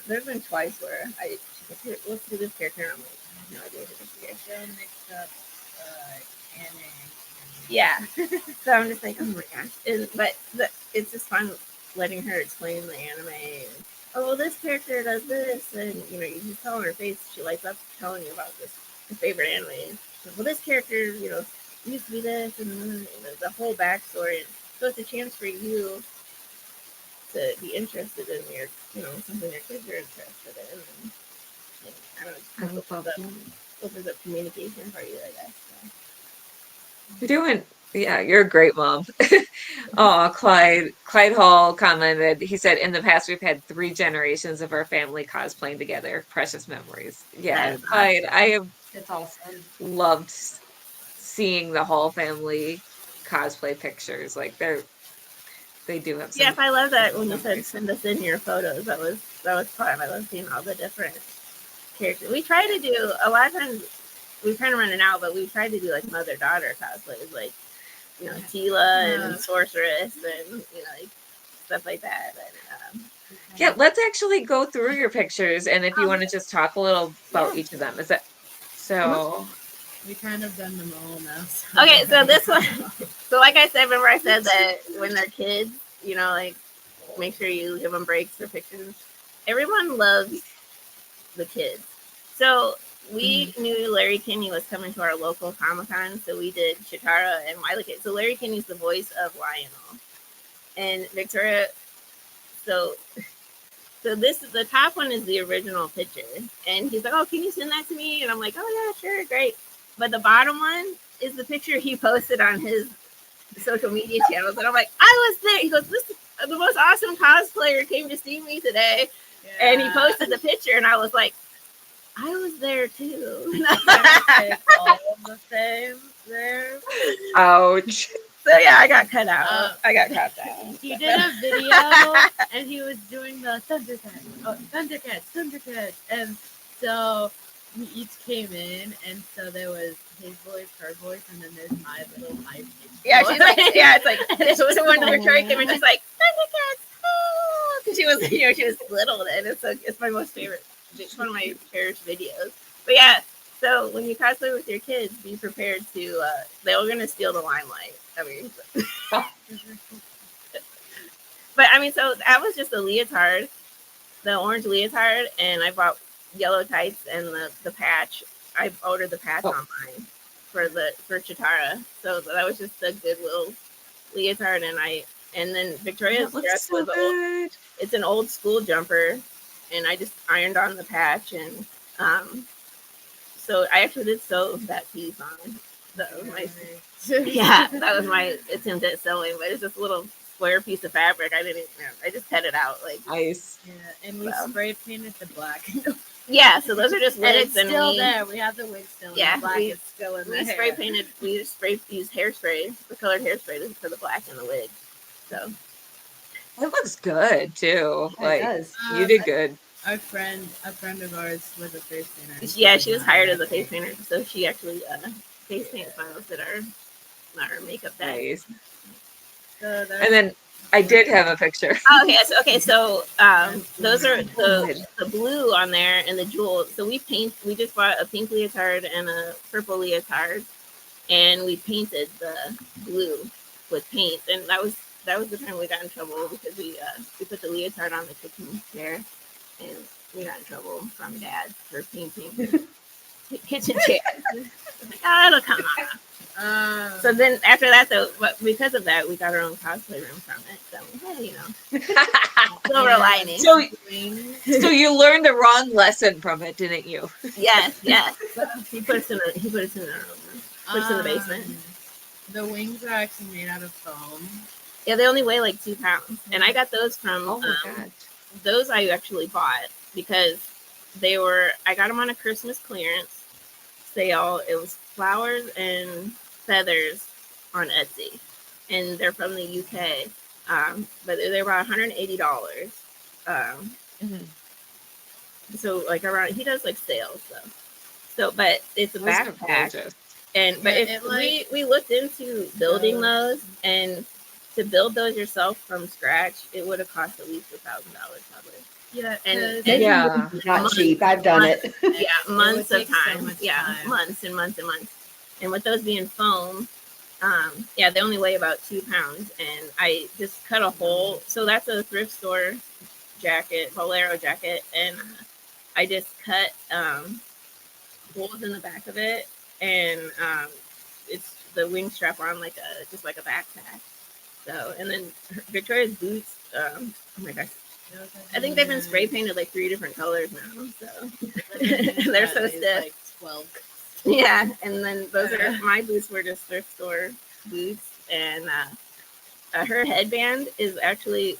D: There's been twice where she's like, here, let's do this character. And I'm like, I have no idea who this is.
E: So mixed up anime.
D: Yeah. So I'm just like, oh my gosh. But it's just fun letting her explain the anime. And, oh, well, this character does this. And, you know, you just tell in her face, she lights up telling you about this, her favorite anime. Like, well, this character, you know, used to be this. And you know, the whole backstory. So it's a chance for you to be interested in your, you know, something your kids are interested in. And I don't know, opens up communication for you, I guess. So.
A: You're doing, yeah, you're a great mom. Oh, Clyde Hall commented, he said, in the past, we've had 3 generations of our family cosplaying together. Precious memories. Yeah, Clyde,
D: Awesome.
A: I have
C: It's awesome.
A: loved seeing the Hall family cosplay pictures. Like they do have some.
D: Yes, I love that when you said send us in your photos. That was fun. I love seeing all the different characters. We try to do a lot of times. We're kind of running out, but we tried to do like mother-daughter cosplays, like, you know, Tila and Sorceress and, you know, like, stuff like that. But,
A: Yeah, let's actually go through your pictures, and if you want to just talk a little about each of them. Is that so?
E: We kind of done them all now. So.
D: Okay, so this one. So like I said, remember I said that when they're kids, you know, like make sure you give them breaks for pictures. Everyone loves the kids. So we knew Larry Kinney was coming to our local Comic-Con, so we did Chitara and Wily Kid. So Larry Kinney's the voice of Lionel. And Victoria, so this is the top one is the original picture. And he's like, oh, can you send that to me? And I'm like, oh yeah, sure, great. But the bottom one is the picture he posted on his social media channels. And I'm like, I was there. He goes, this is the most awesome cosplayer came to see me today. Yeah. And he posted the picture and I was like, I was there too.
E: All of the same there.
A: Ouch.
D: So yeah, I got cut out. I got cut out.
E: He did a video and he was doing the Thundercats. And so we each came in, and so there was his voice, her voice, and then there's my little high pitched.
D: Yeah, she's like, yeah, it's like, so when Victoria came in, she's like, Thundercats, oh, because she was, you know, she was little then. It's my most favorite. It's one of my favorite videos. But yeah, so when you cosplay with your kids, be prepared to. They're gonna steal the limelight. I mean, but I mean, so that was just a leotard, the orange leotard, and I bought yellow tights and the patch. I ordered the patch online for Chitara, so that was just a Goodwill leotard, and then Victoria's dress was old. It's an old school jumper, and I just ironed on the patch, and so I actually did sew that piece on. That was my yeah, that was my attempt at sewing, but it's just a little square piece of fabric. I just cut it out like
A: nice.
E: Yeah, and we spray painted the black.
D: Yeah, so those are just wigs,
E: and it's still there. We have the wig still.
D: Yeah,
E: the black is still in there.
D: Spray painted. We used hairspray, the colored hairspray for the black and the wig. So
A: it looks good too.
C: Yeah,
A: like
C: it does.
A: You did good.
E: A friend of ours was a face painter.
D: Yeah, she was hired as a face painter, so she actually face paint files that are our makeup bag.
A: Nice.
E: So that's
A: And then I did have a picture.
D: Oh, yes. Okay. So those are
A: Good.
D: the blue on there and the jewels. So we just bought a pink leotard and a purple leotard, and we painted the blue with paint. And that was the time we got in trouble because we put the leotard on the kitchen chair, and we got in trouble from Dad for painting the kitchen chair. Like, oh, it'll come off. So then after that, though, because of that, we got our own cosplay room from it. So hey, silver lining.
A: So you learned the wrong lesson from it, didn't you?
D: Yes. He put us in our own room. Put us in the basement.
E: The wings are actually made out of foam.
D: Yeah, they only weigh like 2 pounds, and I got those from.
A: Oh my gosh.
D: Those I actually bought because I got them on a Christmas clearance sale. It was flowers and feathers on Etsy, and they're from the UK. But they're about $180. So like around, he does like sales though. So, but it's a
A: Those are
D: backpack,
A: gorgeous.
D: and but if we looked into building those, and to build those yourself from scratch, it would have cost at least $1,000 probably.
E: Yeah,
D: And
A: Yeah.
C: Not cheap. I've done it.
D: Yeah, months of
E: take so
D: time.
E: much
D: Yeah,
E: time.
D: months and months and months. And with those being foam, yeah, they only weigh about 2 pounds. And I just cut a hole. So that's a thrift store jacket, bolero jacket, and I just cut holes in the back of it, and it's the wing strap on like just like a backpack. So, and then Victoria's boots. Oh my gosh. I think they've been spray painted like 3 different colors now, so they're so stiff.
E: Like 12.
D: Yeah, and then those are my boots were just thrift store boots, and her headband is actually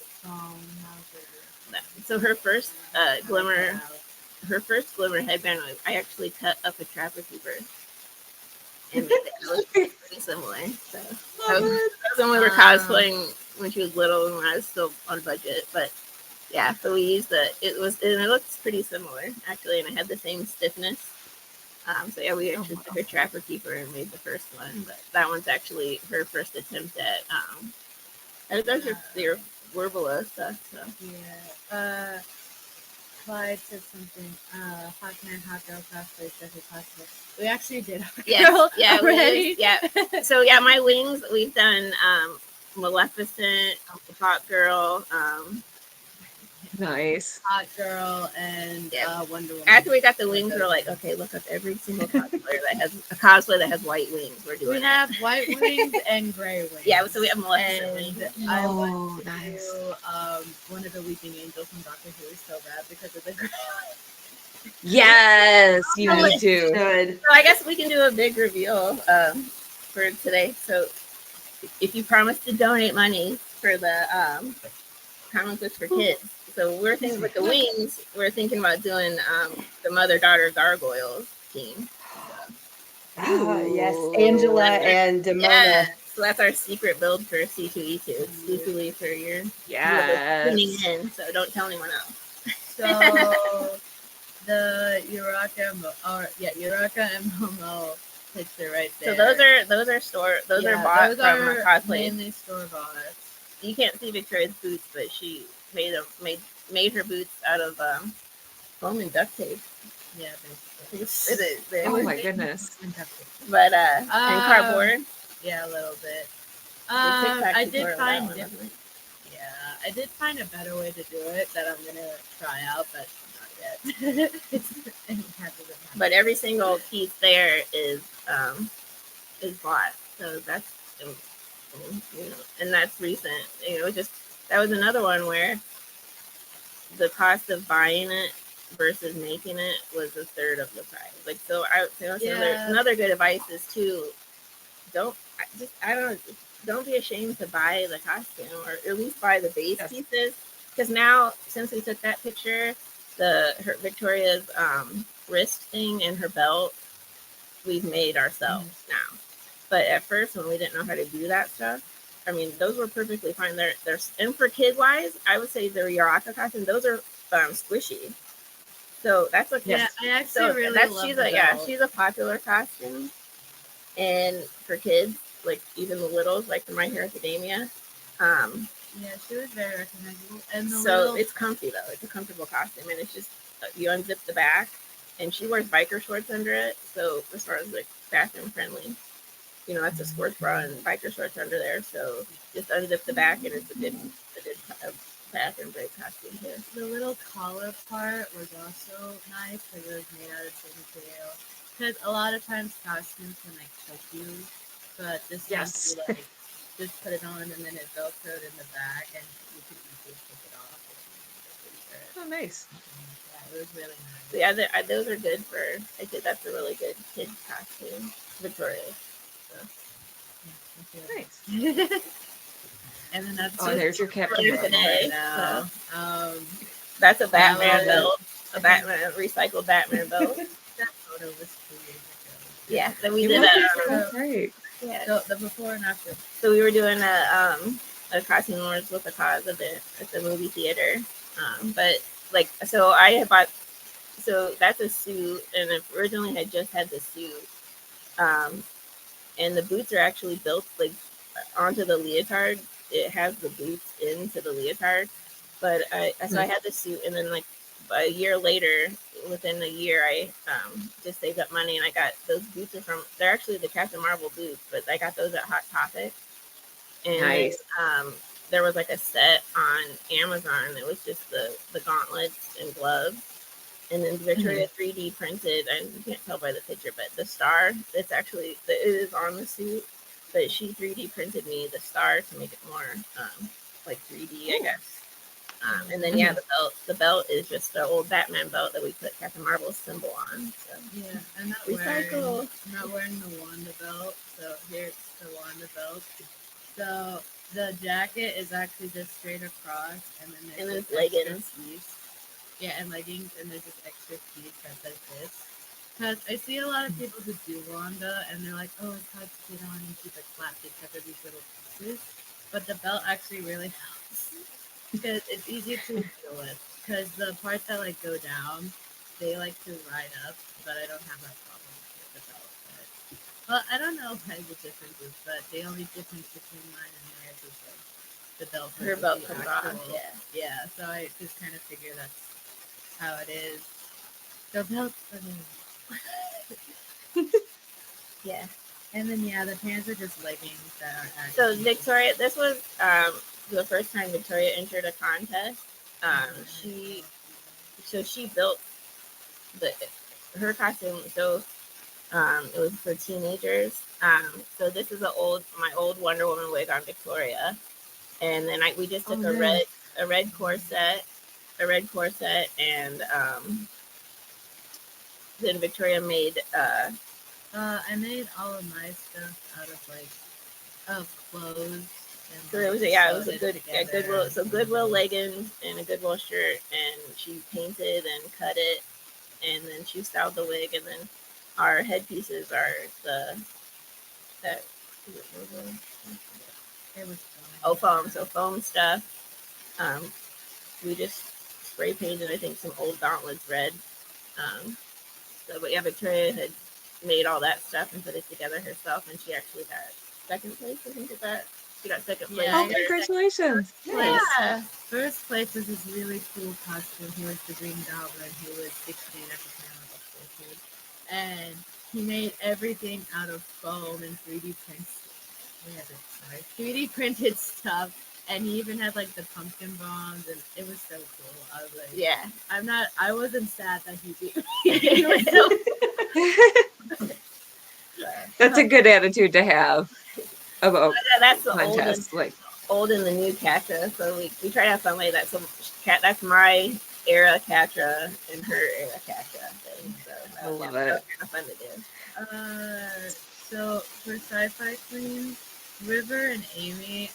D: so her first glimmer headband I actually cut up a Trapper Keeper and made it look pretty similar. So that was when we were cosplaying when she was little and when I was still on budget, but. Yeah, so we used it looks pretty similar actually, and it had the same stiffness. So yeah, we actually took a Trapper Keeper and made the first one, but that one's actually her first attempt at. Those are their Werbula stuff. So
E: Yeah. Clyde said something. Hot man, hot girl cosplay, special cosplay. We actually did.
D: yeah,
E: already.
D: Yeah. So yeah, my wings we've done Maleficent, Hot Girl.
A: Nice.
E: Hot Girl and Wonder Woman.
D: After we got the wings, we're like, okay, look up every single cosplay that has white wings. We're doing.
E: We have white wings and gray wings.
D: Yeah, so we have Maleficent wings.
E: I
A: Oh,
E: went
A: nice.
E: to one of the Weeping Angels from Doctor Who so bad because of the gray.
A: Yes, you need to.
C: Good.
D: So I guess we can do a big reveal for today. So if you promise to donate money for the comic books for kids. So we're thinking with the wings, we're thinking about doing the mother-daughter gargoyles team.
C: Yes, Angela and Demona.
D: Yeah. So that's our secret build for C2E2 exclusively for your tuning in. So don't tell anyone else.
E: So the Uraka and Momo picture right there.
D: So those are bought from a cosplay.
E: Mainly store bought.
D: You can't see Victoria's boots, but she made her boots out of foam and duct tape.
E: Yeah,
D: It
A: Oh
D: was
A: my goodness.
D: but and cardboard.
E: Yeah, a little bit.
D: TikTok
E: I did
D: tutorial,
E: find
D: that one.
E: different. Yeah, I did find a better way to do it that I'm gonna try out, but not yet. It hasn't happened.
D: But every single piece there is bought. So that's and that's recent. That was another one where the cost of buying it versus making it was a third of the price. Like, so I would say another good advice is to don't be ashamed to buy the costume, or at least buy the base pieces. Because now, since we took that picture, her Victoria's wrist thing and her belt, we've made ourselves now. But at first, when we didn't know how to do that stuff, I mean, those were perfectly fine. They're and for kid wise, I would say the Uraka costume, those are squishy. So that's what.
E: Yeah, I actually really love
D: she's
E: the
D: a
E: belt.
D: she's a popular costume. and for kids, like even the littles, like from My Hero Academia.
E: Yeah, she was very recognizable. And the
D: So
E: little,
D: it's comfy though. It's a comfortable costume, and it's just you unzip the back, and she wears biker shorts under it. So as far as like bathroom friendly, that's a sports bra and biker shorts under there. So just unzip the back, and it's a good bathroom break costume too.
E: the little collar part was also nice because it was made out of the same material. Because a lot of times costumes can like choke you, but this one
A: Yes.
E: you like just put it on and then it velcroed in the back and you could easily take it off.
A: Oh, nice.
E: Yeah, it was really nice.
D: So yeah, those are good for. I think that's a really good kid costume, Victoria.
A: Nice.
E: And then that's
A: Oh,
E: just
A: there's your Captain
D: for
A: Marvel.
D: today.
E: now.
D: That's a Batman
E: love
D: belt, a Batman recycled Batman belt.
E: That photo was 2 years ago.
D: Yeah, then we
A: You
D: did
A: look
D: a
A: so great.
D: yeah.
E: So the before and after.
D: So we were doing a costume wars with a cause event at the movie theater. But like so I had bought so that's a suit, and it originally had just had the suit. And the boots are actually built like onto the leotard. It has the boots into the leotard. But so I had the suit, and then like a year later, within a year, I just saved up money, and I got those boots are from. They're actually the Captain Marvel boots, but I got those at Hot Topic. And
A: Nice.
D: there was like a set on Amazon. It was just the gauntlets and gloves. And then Victoria 3D printed, and you can't tell by the picture, but the star, it is on the suit, but she 3D printed me the star to make it more like 3D, I guess. And then the belt is just the old Batman belt that we put Captain Marvel's symbol on. So.
E: Yeah, I'm not
D: Recycle.
E: wearing the Wanda belt. So here's the Wanda belt. So the jacket is actually just straight across, and then there's
D: leggings.
E: Yeah, and leggings, and there's this extra piece that says this. Because I see a lot of people who do Wanda, and they're like, oh, it's hard to get on and keep it flat because of these little pieces. But the belt actually really helps because it's easier to deal with. Because the parts that like go down, they like to ride up, but I don't have that problem with the belt. Well, I don't know what the difference is, but the only difference between mine and theirs is like the belt.
D: Her belt comes off.
E: Yeah. So I just kind of figure that's how it is. The belt's for me.
D: Yeah.
E: And then the pants are just leggings that are
D: So Victoria, this was the first time Victoria entered a contest. She built her costume. So it was for teenagers. So this is my old Wonder Woman wig on Victoria, and then we just took a red corset, and then Victoria made.
E: I made all of my stuff out of clothes.
D: So it was a Goodwill leggings and a Goodwill shirt, and she painted and cut it, and then she styled the wig, and then our headpieces are foam. So foam stuff. We just spray painted, I think, some old gauntlets red. But yeah, Victoria had made all that stuff and put it together herself, and she actually got second place. I think she got second place.
A: Oh, congratulations!
D: Nice.
E: Yeah. First place was this really cool costume. He was the Green Goblin. He was 16 at the time I was 14. And he made everything out of foam and 3D prints. 3D printed stuff. And he even had like the pumpkin bombs, and it was so cool. I was like,
D: yeah,
E: I wasn't sad that he beat me. It was so
A: That's a good attitude to have about
D: that's the
A: contests.
D: Old and the new Catra. So we try to have fun with that. So that's my era Catra and her era Catra thing. So
A: I love it.
D: That was kind of fun
E: to do. So for Sci-Fi Queens, River and Amy,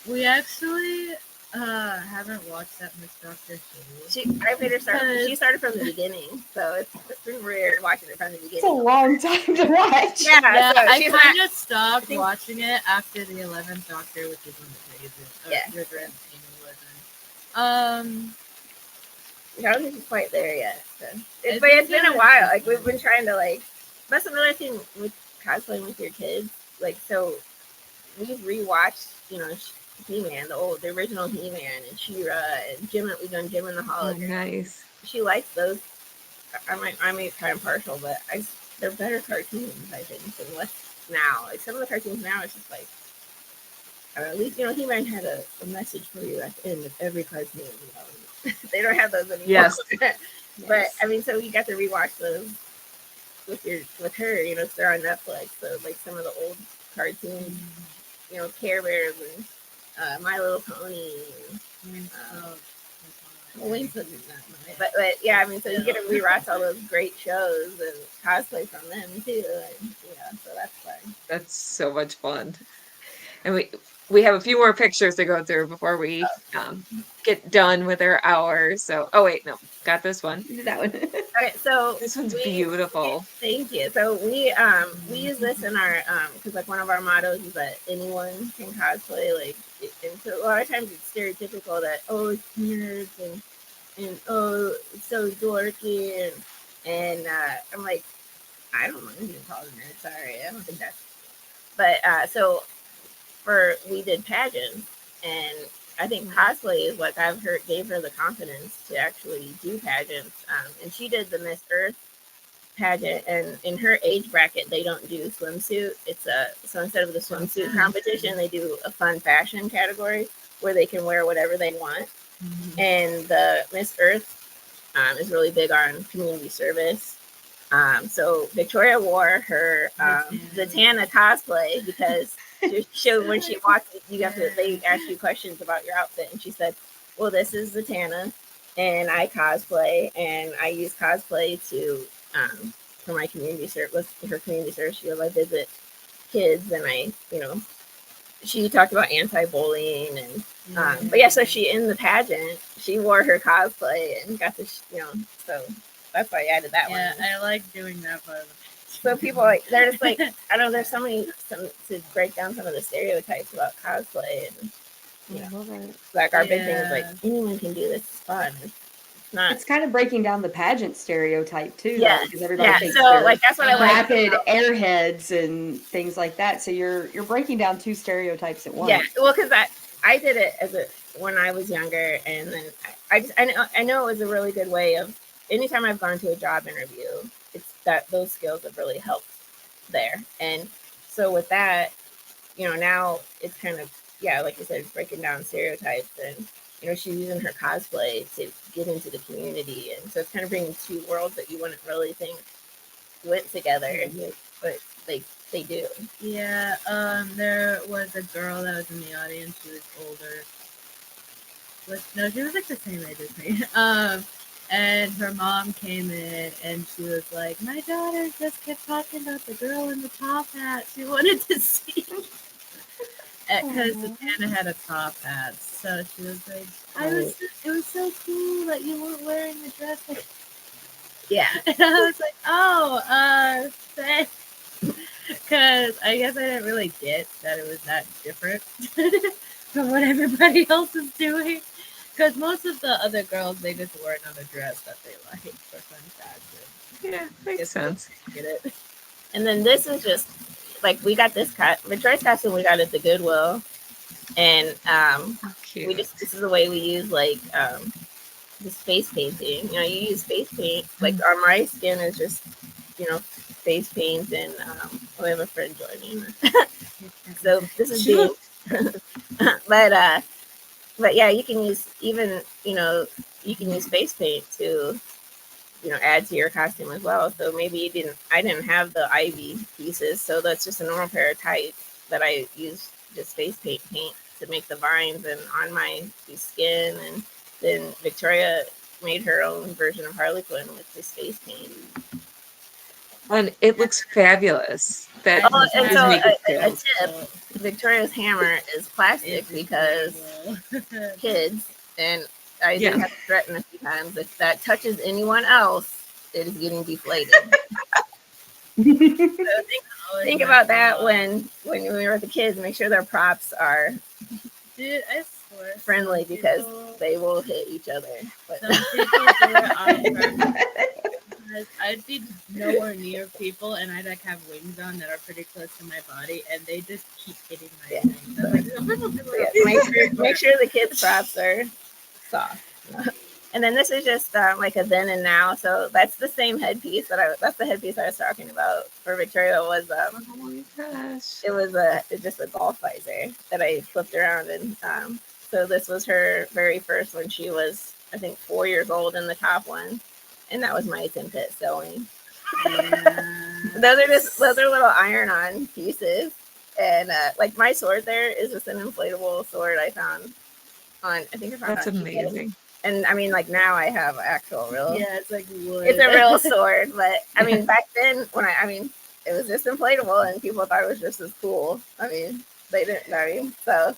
E: we actually haven't watched that much Doctor Who.
D: I made her start. She started from the beginning, so it's been weird watching it from the beginning.
C: It's a long time to watch.
E: Yeah,
D: so
E: I kind of stopped watching it after the 11th Doctor, which is when the River and Amy was in.
D: I don't think she's quite there yet. So. But it's been a while. Like we've been trying to that's another thing with cosplaying with your kids. Like, so we've rewatched, He-Man, the original He-Man and She-Ra and we've done Jim and the
A: Oh,
D: Hologram.
A: nice.
D: She likes those. I may be kind of partial, but they're better cartoons, I think, than what's now. Like, some of the cartoons now, it's just like, at least, He-Man had a message for you at the end of every cartoon. They don't have those anymore.
A: Yes.
D: But, I mean, so you got to rewatch those with her, they're on Netflix. So, like, some of the old cartoons, Care Bears and My Little Pony. Wings wasn't that much. But yeah, I mean, so you get to rewatch all those great shows and cosplay from them too. And, so that's fun.
A: That's so much fun. And we have a few more pictures to go through before we get done with our hour. So, oh wait, no, got this one.
C: That one.
D: Okay, so
A: This one's beautiful.
D: Thank you. So we use this in our because like one of our mottos is that anyone can cosplay. Like, and so a lot of times it's stereotypical that it's nerds and it's so dorky and I'm like, I don't mind being called a nerd. Sorry, I don't think that's. But so we did pageants, and I think cosplay is what gave her the confidence to actually do pageants. And she did the Miss Earth pageant, and in her age bracket, they don't do swimsuit. So instead of the swimsuit competition, they do a fun fashion category where they can wear whatever they want. Mm-hmm. And the Miss Earth is really big on community service. So Victoria wore her Zatanna cosplay because when she walked, they asked you questions about your outfit, and she said, "Well, this is Zatanna, and I cosplay, and I use cosplay to for my community service. Her community service, she goes, I visit kids, and she talked about anti-bullying and." But yeah, so she in the pageant, she wore her cosplay and got to, so that's why I added that one.
E: Yeah, I like doing that part of the
D: So people they're just like, I don't know, there's to break down some of the stereotypes about cosplay and, like our big thing is like, anyone can do this, it's fun. It's not.
C: It's kind of breaking down the pageant stereotype too,
D: Yes.
C: because everybody thinks
D: so like that's what I like.
C: rapid airheads and things like that. So you're breaking down two stereotypes at once.
D: Yeah, well, because I did it when I was younger, and then I know it was a really good way of. Anytime I've gone to a job interview, it's that those skills have really helped there. And so with that, now it's kind of, like you said, it's breaking down stereotypes, and she's using her cosplay to get into the community. And so it's kind of bringing two worlds that you wouldn't really think went together, but they do.
E: Yeah, there was a girl that was in the audience. She was older. She was like the same age as me. And her mom came in and she was like, my daughter just kept talking about the girl in the top hat. She wanted to see because Anna had a top hat. So she was like, it was so cool that you weren't wearing the dress.
D: Yeah.
E: And I was like, thanks. Because I guess I didn't really get that it was that different from what everybody else is doing. Because most of the other girls, they just wear another dress that they like for fun fashion.
A: Yeah, makes sense.
D: Get it? And then this is just, like, we got this Victoria's costume we got at the Goodwill. And this is the way we use, like, the face painting. You use face paint. Like, on my skin is just, face paint. And we have a friend joining. So this is being... But yeah, you can use you can use face paint to, add to your costume as well. So maybe I didn't have the ivy pieces, so that's just a normal pair of tights that I use just face paint to make the vines and on my skin. And then Victoria made her own version of Harley Quinn with this face paint.
A: And it looks fabulous. That
D: and so a tip, Victoria's hammer is plastic because kids, and I did have to threaten a few times, if that touches anyone else, it is getting deflated. So think about that when we were with the kids. Make sure their props are friendly because they will hit each other. But
E: some people do it on purpose. because I'd be nowhere near people, and I'd like have wings on that are pretty close to my body, and they just keep hitting my wings. I'm like,
D: make sure the kids' props are soft. And then this is just like a then and now. So that's the same headpiece that's the headpiece I was talking about for Victoria. Was
A: Oh my gosh.
D: it was just a golf visor that I flipped around, and so this was her very first when she was, I think, 4 years old in the top one, and that was my attempt at sewing. Those are little iron-on pieces, and like my sword there is just an inflatable sword I found on. I think I found
A: That's
D: on eBay.
A: amazing.
D: And I mean, like now I have actual real.
E: Yeah, it's like wood.
D: It's a real sword, but I mean, back then when I mean, it was just inflatable, and people thought it was just as cool. I mean, they didn't. I mean, so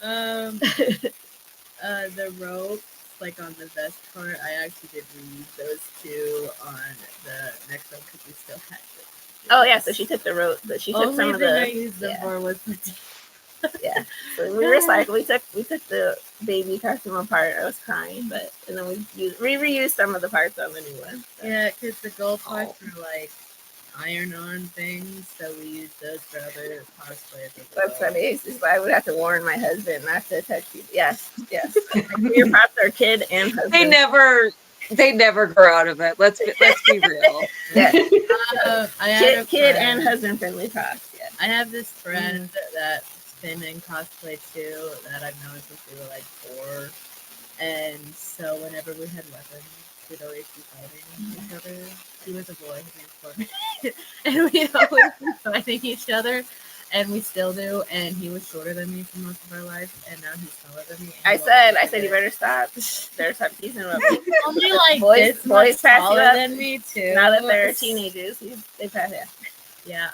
E: the ropes, like on the vest part, I actually did reuse those two on the next one because we still had it.
D: Oh yeah, so she took the rope, but she took some of the.
E: I used them for was
D: yeah. So we recycled. We took the baby costume apart. I was crying, but and then we reused some of the parts on the new one. So.
E: Yeah, because the gold parts were like iron-on things, so we used those for other cosplays.
D: That's funny. I would have to warn my husband not to touch you. Yes. Your props are kid and husband.
A: They never grow out of it. Let's be real.
D: Yeah. Kid and husband friendly props. Yeah.
E: I have this friend that's been in cosplay too that I've known since we were like 4, and so whenever we had weapons, we'd always be fighting each other. He was a boy, his name's Corbin, and we'd always be fighting each other. And we still do, and he was shorter than me for most of our life, and now he's taller than me.
D: I said, you better stop. Better stop teasing him.
E: Only like
D: boys
E: taller than me too.
D: Now that they're teenagers, they pass it.
E: Yeah.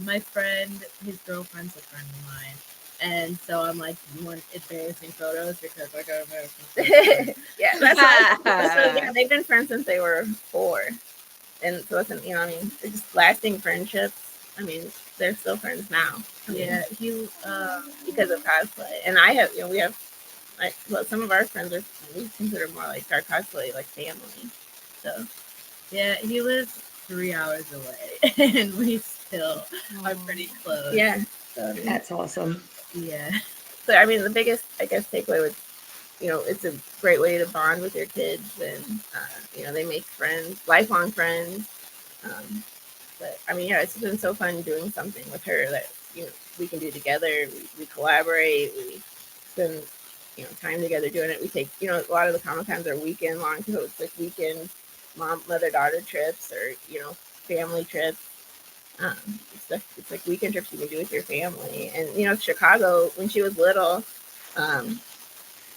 E: My friend, his girlfriend's a friend of mine, and so I'm like, you want embarrassing photos because I got embarrassing.
D: Yeah, that's they've been friends since they were 4, and so it's I mean, it's just lasting friendships. I mean, they're still friends now.
E: Yeah, he
D: because of cosplay, and we have some of our friends we consider more like our cosplay like family. So
E: yeah, he lives 3 hours away, and we still are pretty close.
D: Yeah,
C: so that's awesome.
E: Yeah.
D: So I mean, the biggest takeaway was, it's a great way to bond with your kids, and they make friends, lifelong friends. But I mean, it's been so fun doing something with her that we can do together. We collaborate. We spend time together doing it. We take a lot of the Comic Cons are weekend long, so it's like weekend mother-daughter trips or family trips. It's like weekend trips you can do with your family. And Chicago, when she was little,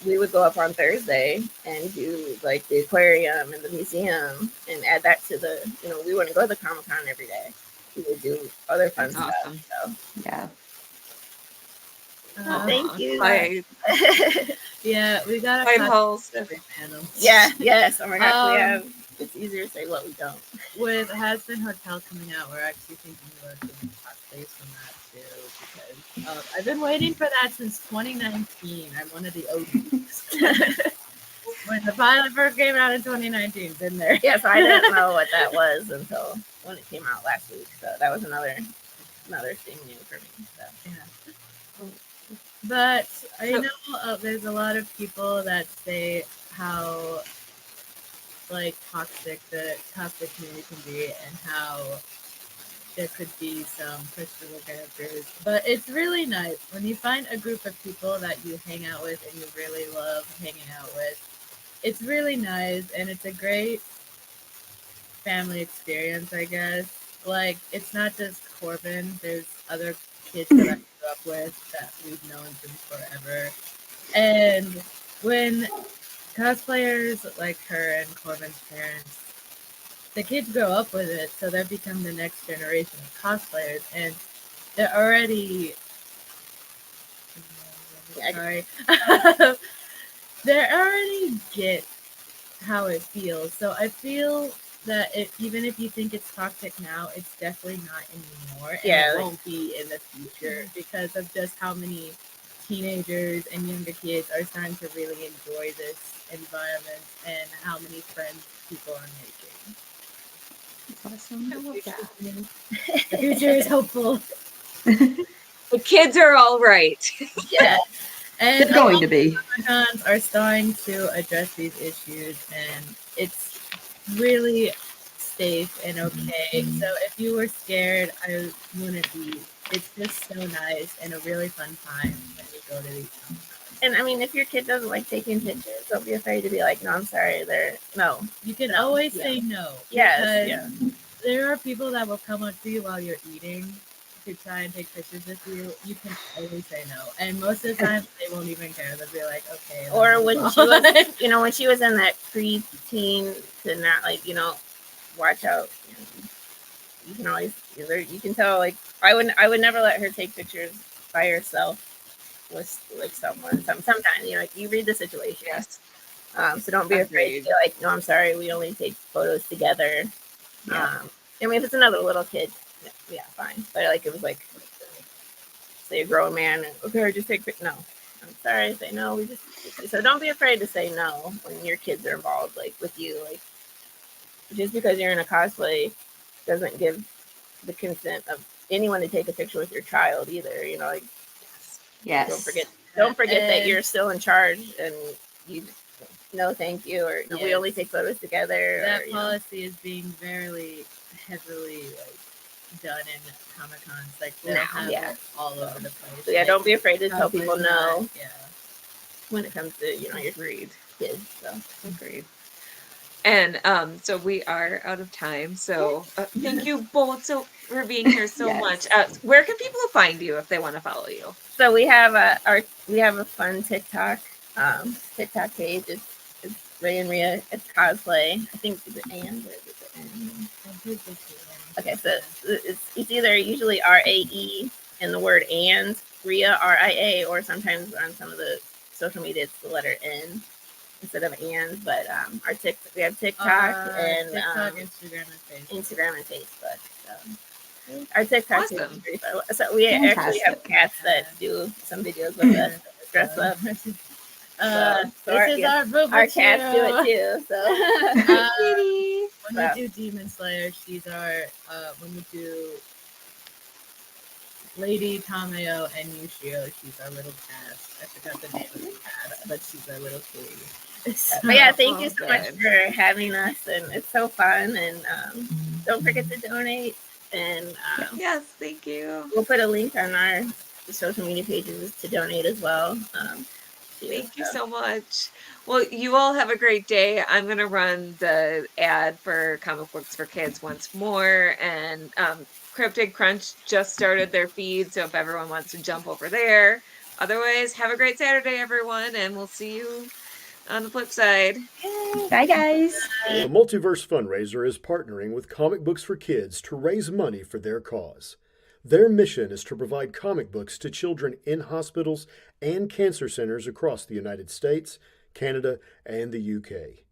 D: we would go up on Thursday and do like the aquarium and the museum and add that to the, we wouldn't go to the Comic-Con every day. We would do other fun stuff.
A: Awesome.
D: So.
C: Yeah.
D: Thank you.
E: Yeah, we got
A: a halls.
D: Yeah, yes. Oh my gosh, it's easier to say what we don't.
E: With Has-Been Hotel coming out, we're actually thinking about doing cosplays from that too, because I've been waiting for that since 2019. I'm one of the OGs. When the pilot first came out in 2019, been there.
D: Yes, I didn't know what that was until when it came out last week. So that was another thing new for me. So
E: yeah. But I know there's a lot of people that say how like toxic the cosplay community can be and how there could be some questionable characters. But it's really nice when you find a group of people that you hang out with and you really love hanging out with. It's really nice, and it's a great family experience, I guess. Like, it's not just Corbin. There's other kids that I grew up with that we've known since forever. And when cosplayers like her and Corbin's parents, the kids grow up with it, so they become the next generation of cosplayers, and they're already they already get how it feels. So I feel that even if you think it's toxic now, it's definitely not anymore, and it won't be in the future because of just how many teenagers and younger kids are starting to really enjoy this environment and how many friends people are making.
C: awesome. I love that.
E: The future is hopeful.
A: The kids are all right.
E: Yeah. And
C: They're going to be.
E: Comic-Cons are starting to address these issues, and it's really safe and okay. So if you were scared, I wouldn't be. It's just so nice and a really fun time when you go to these Comic-Cons.
D: And I mean, if your kid doesn't like taking pictures, don't be afraid to be like, no, I'm sorry. No.
E: You can
D: No,
E: always
D: yeah.
E: say no.
D: Yes,
E: because there are people that will come up to you while you're eating to try and take pictures with you. You can always say no. And most of the time, they won't even care. They'll be like, okay.
D: Or when she was, when she was in that pre-teen to not like, watch out. You can always, you can tell, like, I would never let her take pictures by herself with like someone. Sometimes, like you read the situation.
A: Yes.
D: So don't be afraid to be like, no, I'm sorry, we only take photos together.
C: Yeah.
D: I mean, if it's another little kid, yeah, fine. But like, it was like, say a grown man, okay, or just take pictures. No, I'm sorry, say no. We just, so don't be afraid to say no when your kids are involved, like with you. Like, just because you're in a cosplay doesn't give the consent of anyone to take a picture with your child either. Like,
C: Yes.
D: don't forget that you're still in charge, and you no thank you, or no, we only take photos together.
E: That policy is being very heavily done in Comic-Cons. Like they'll have it all over the place.
D: So yeah, don't be afraid to tell people no.
E: Yeah.
D: When it comes to your
A: Agreed.
D: kids. So
A: Agreed. And so we are out of time. So thank you both for being here so much. Where can people find you if they want to follow you?
D: So we have a fun TikTok page. It's Ray and Rhea. It's cosplay. I think it's and or is it the N? Okay, so it's either usually RAE and the word and Rhea RIA, or sometimes on some of the social media it's the letter N instead of and. But we have TikTok and Instagram and Facebook. So our TikTok is pretty fun. So we actually have cats that do some videos with us, dress up. Our cats do it too. So
E: when we do Demon Slayer, she's our when we do Lady Tameo and Yushio, she's our little cat. I forgot the name of the cat, but she's our little kitty.
D: But yeah, thank you so much for having us, and it's so fun. And don't forget to donate. And
A: yes, thank you.
D: We'll put a link on our social media pages to donate as well.
A: Thank you so much. Well, you all have a great day. I'm going to run the ad for Comic Books for Kids once more. And Cryptid Crunch just started their feed, so if everyone wants to jump over there. Otherwise, have a great Saturday, everyone, and we'll see you on the flip side.
C: Bye, guys.
F: The Multiverse Fundraiser is partnering with Comic Books for Kids to raise money for their cause. Their mission is to provide comic books to children in hospitals and cancer centers across the United States, Canada, and the UK.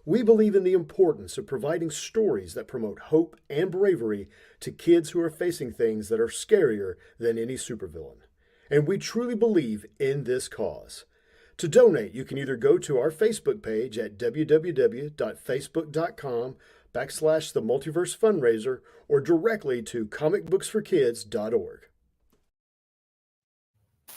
F: We believe in the importance of providing stories that promote hope and bravery to kids who are facing things that are scarier than any supervillain. And we truly believe in this cause. To donate, you can either go to our Facebook page at www.facebook.com/The Multiverse Fundraiser or directly to comicbooksforkids.org.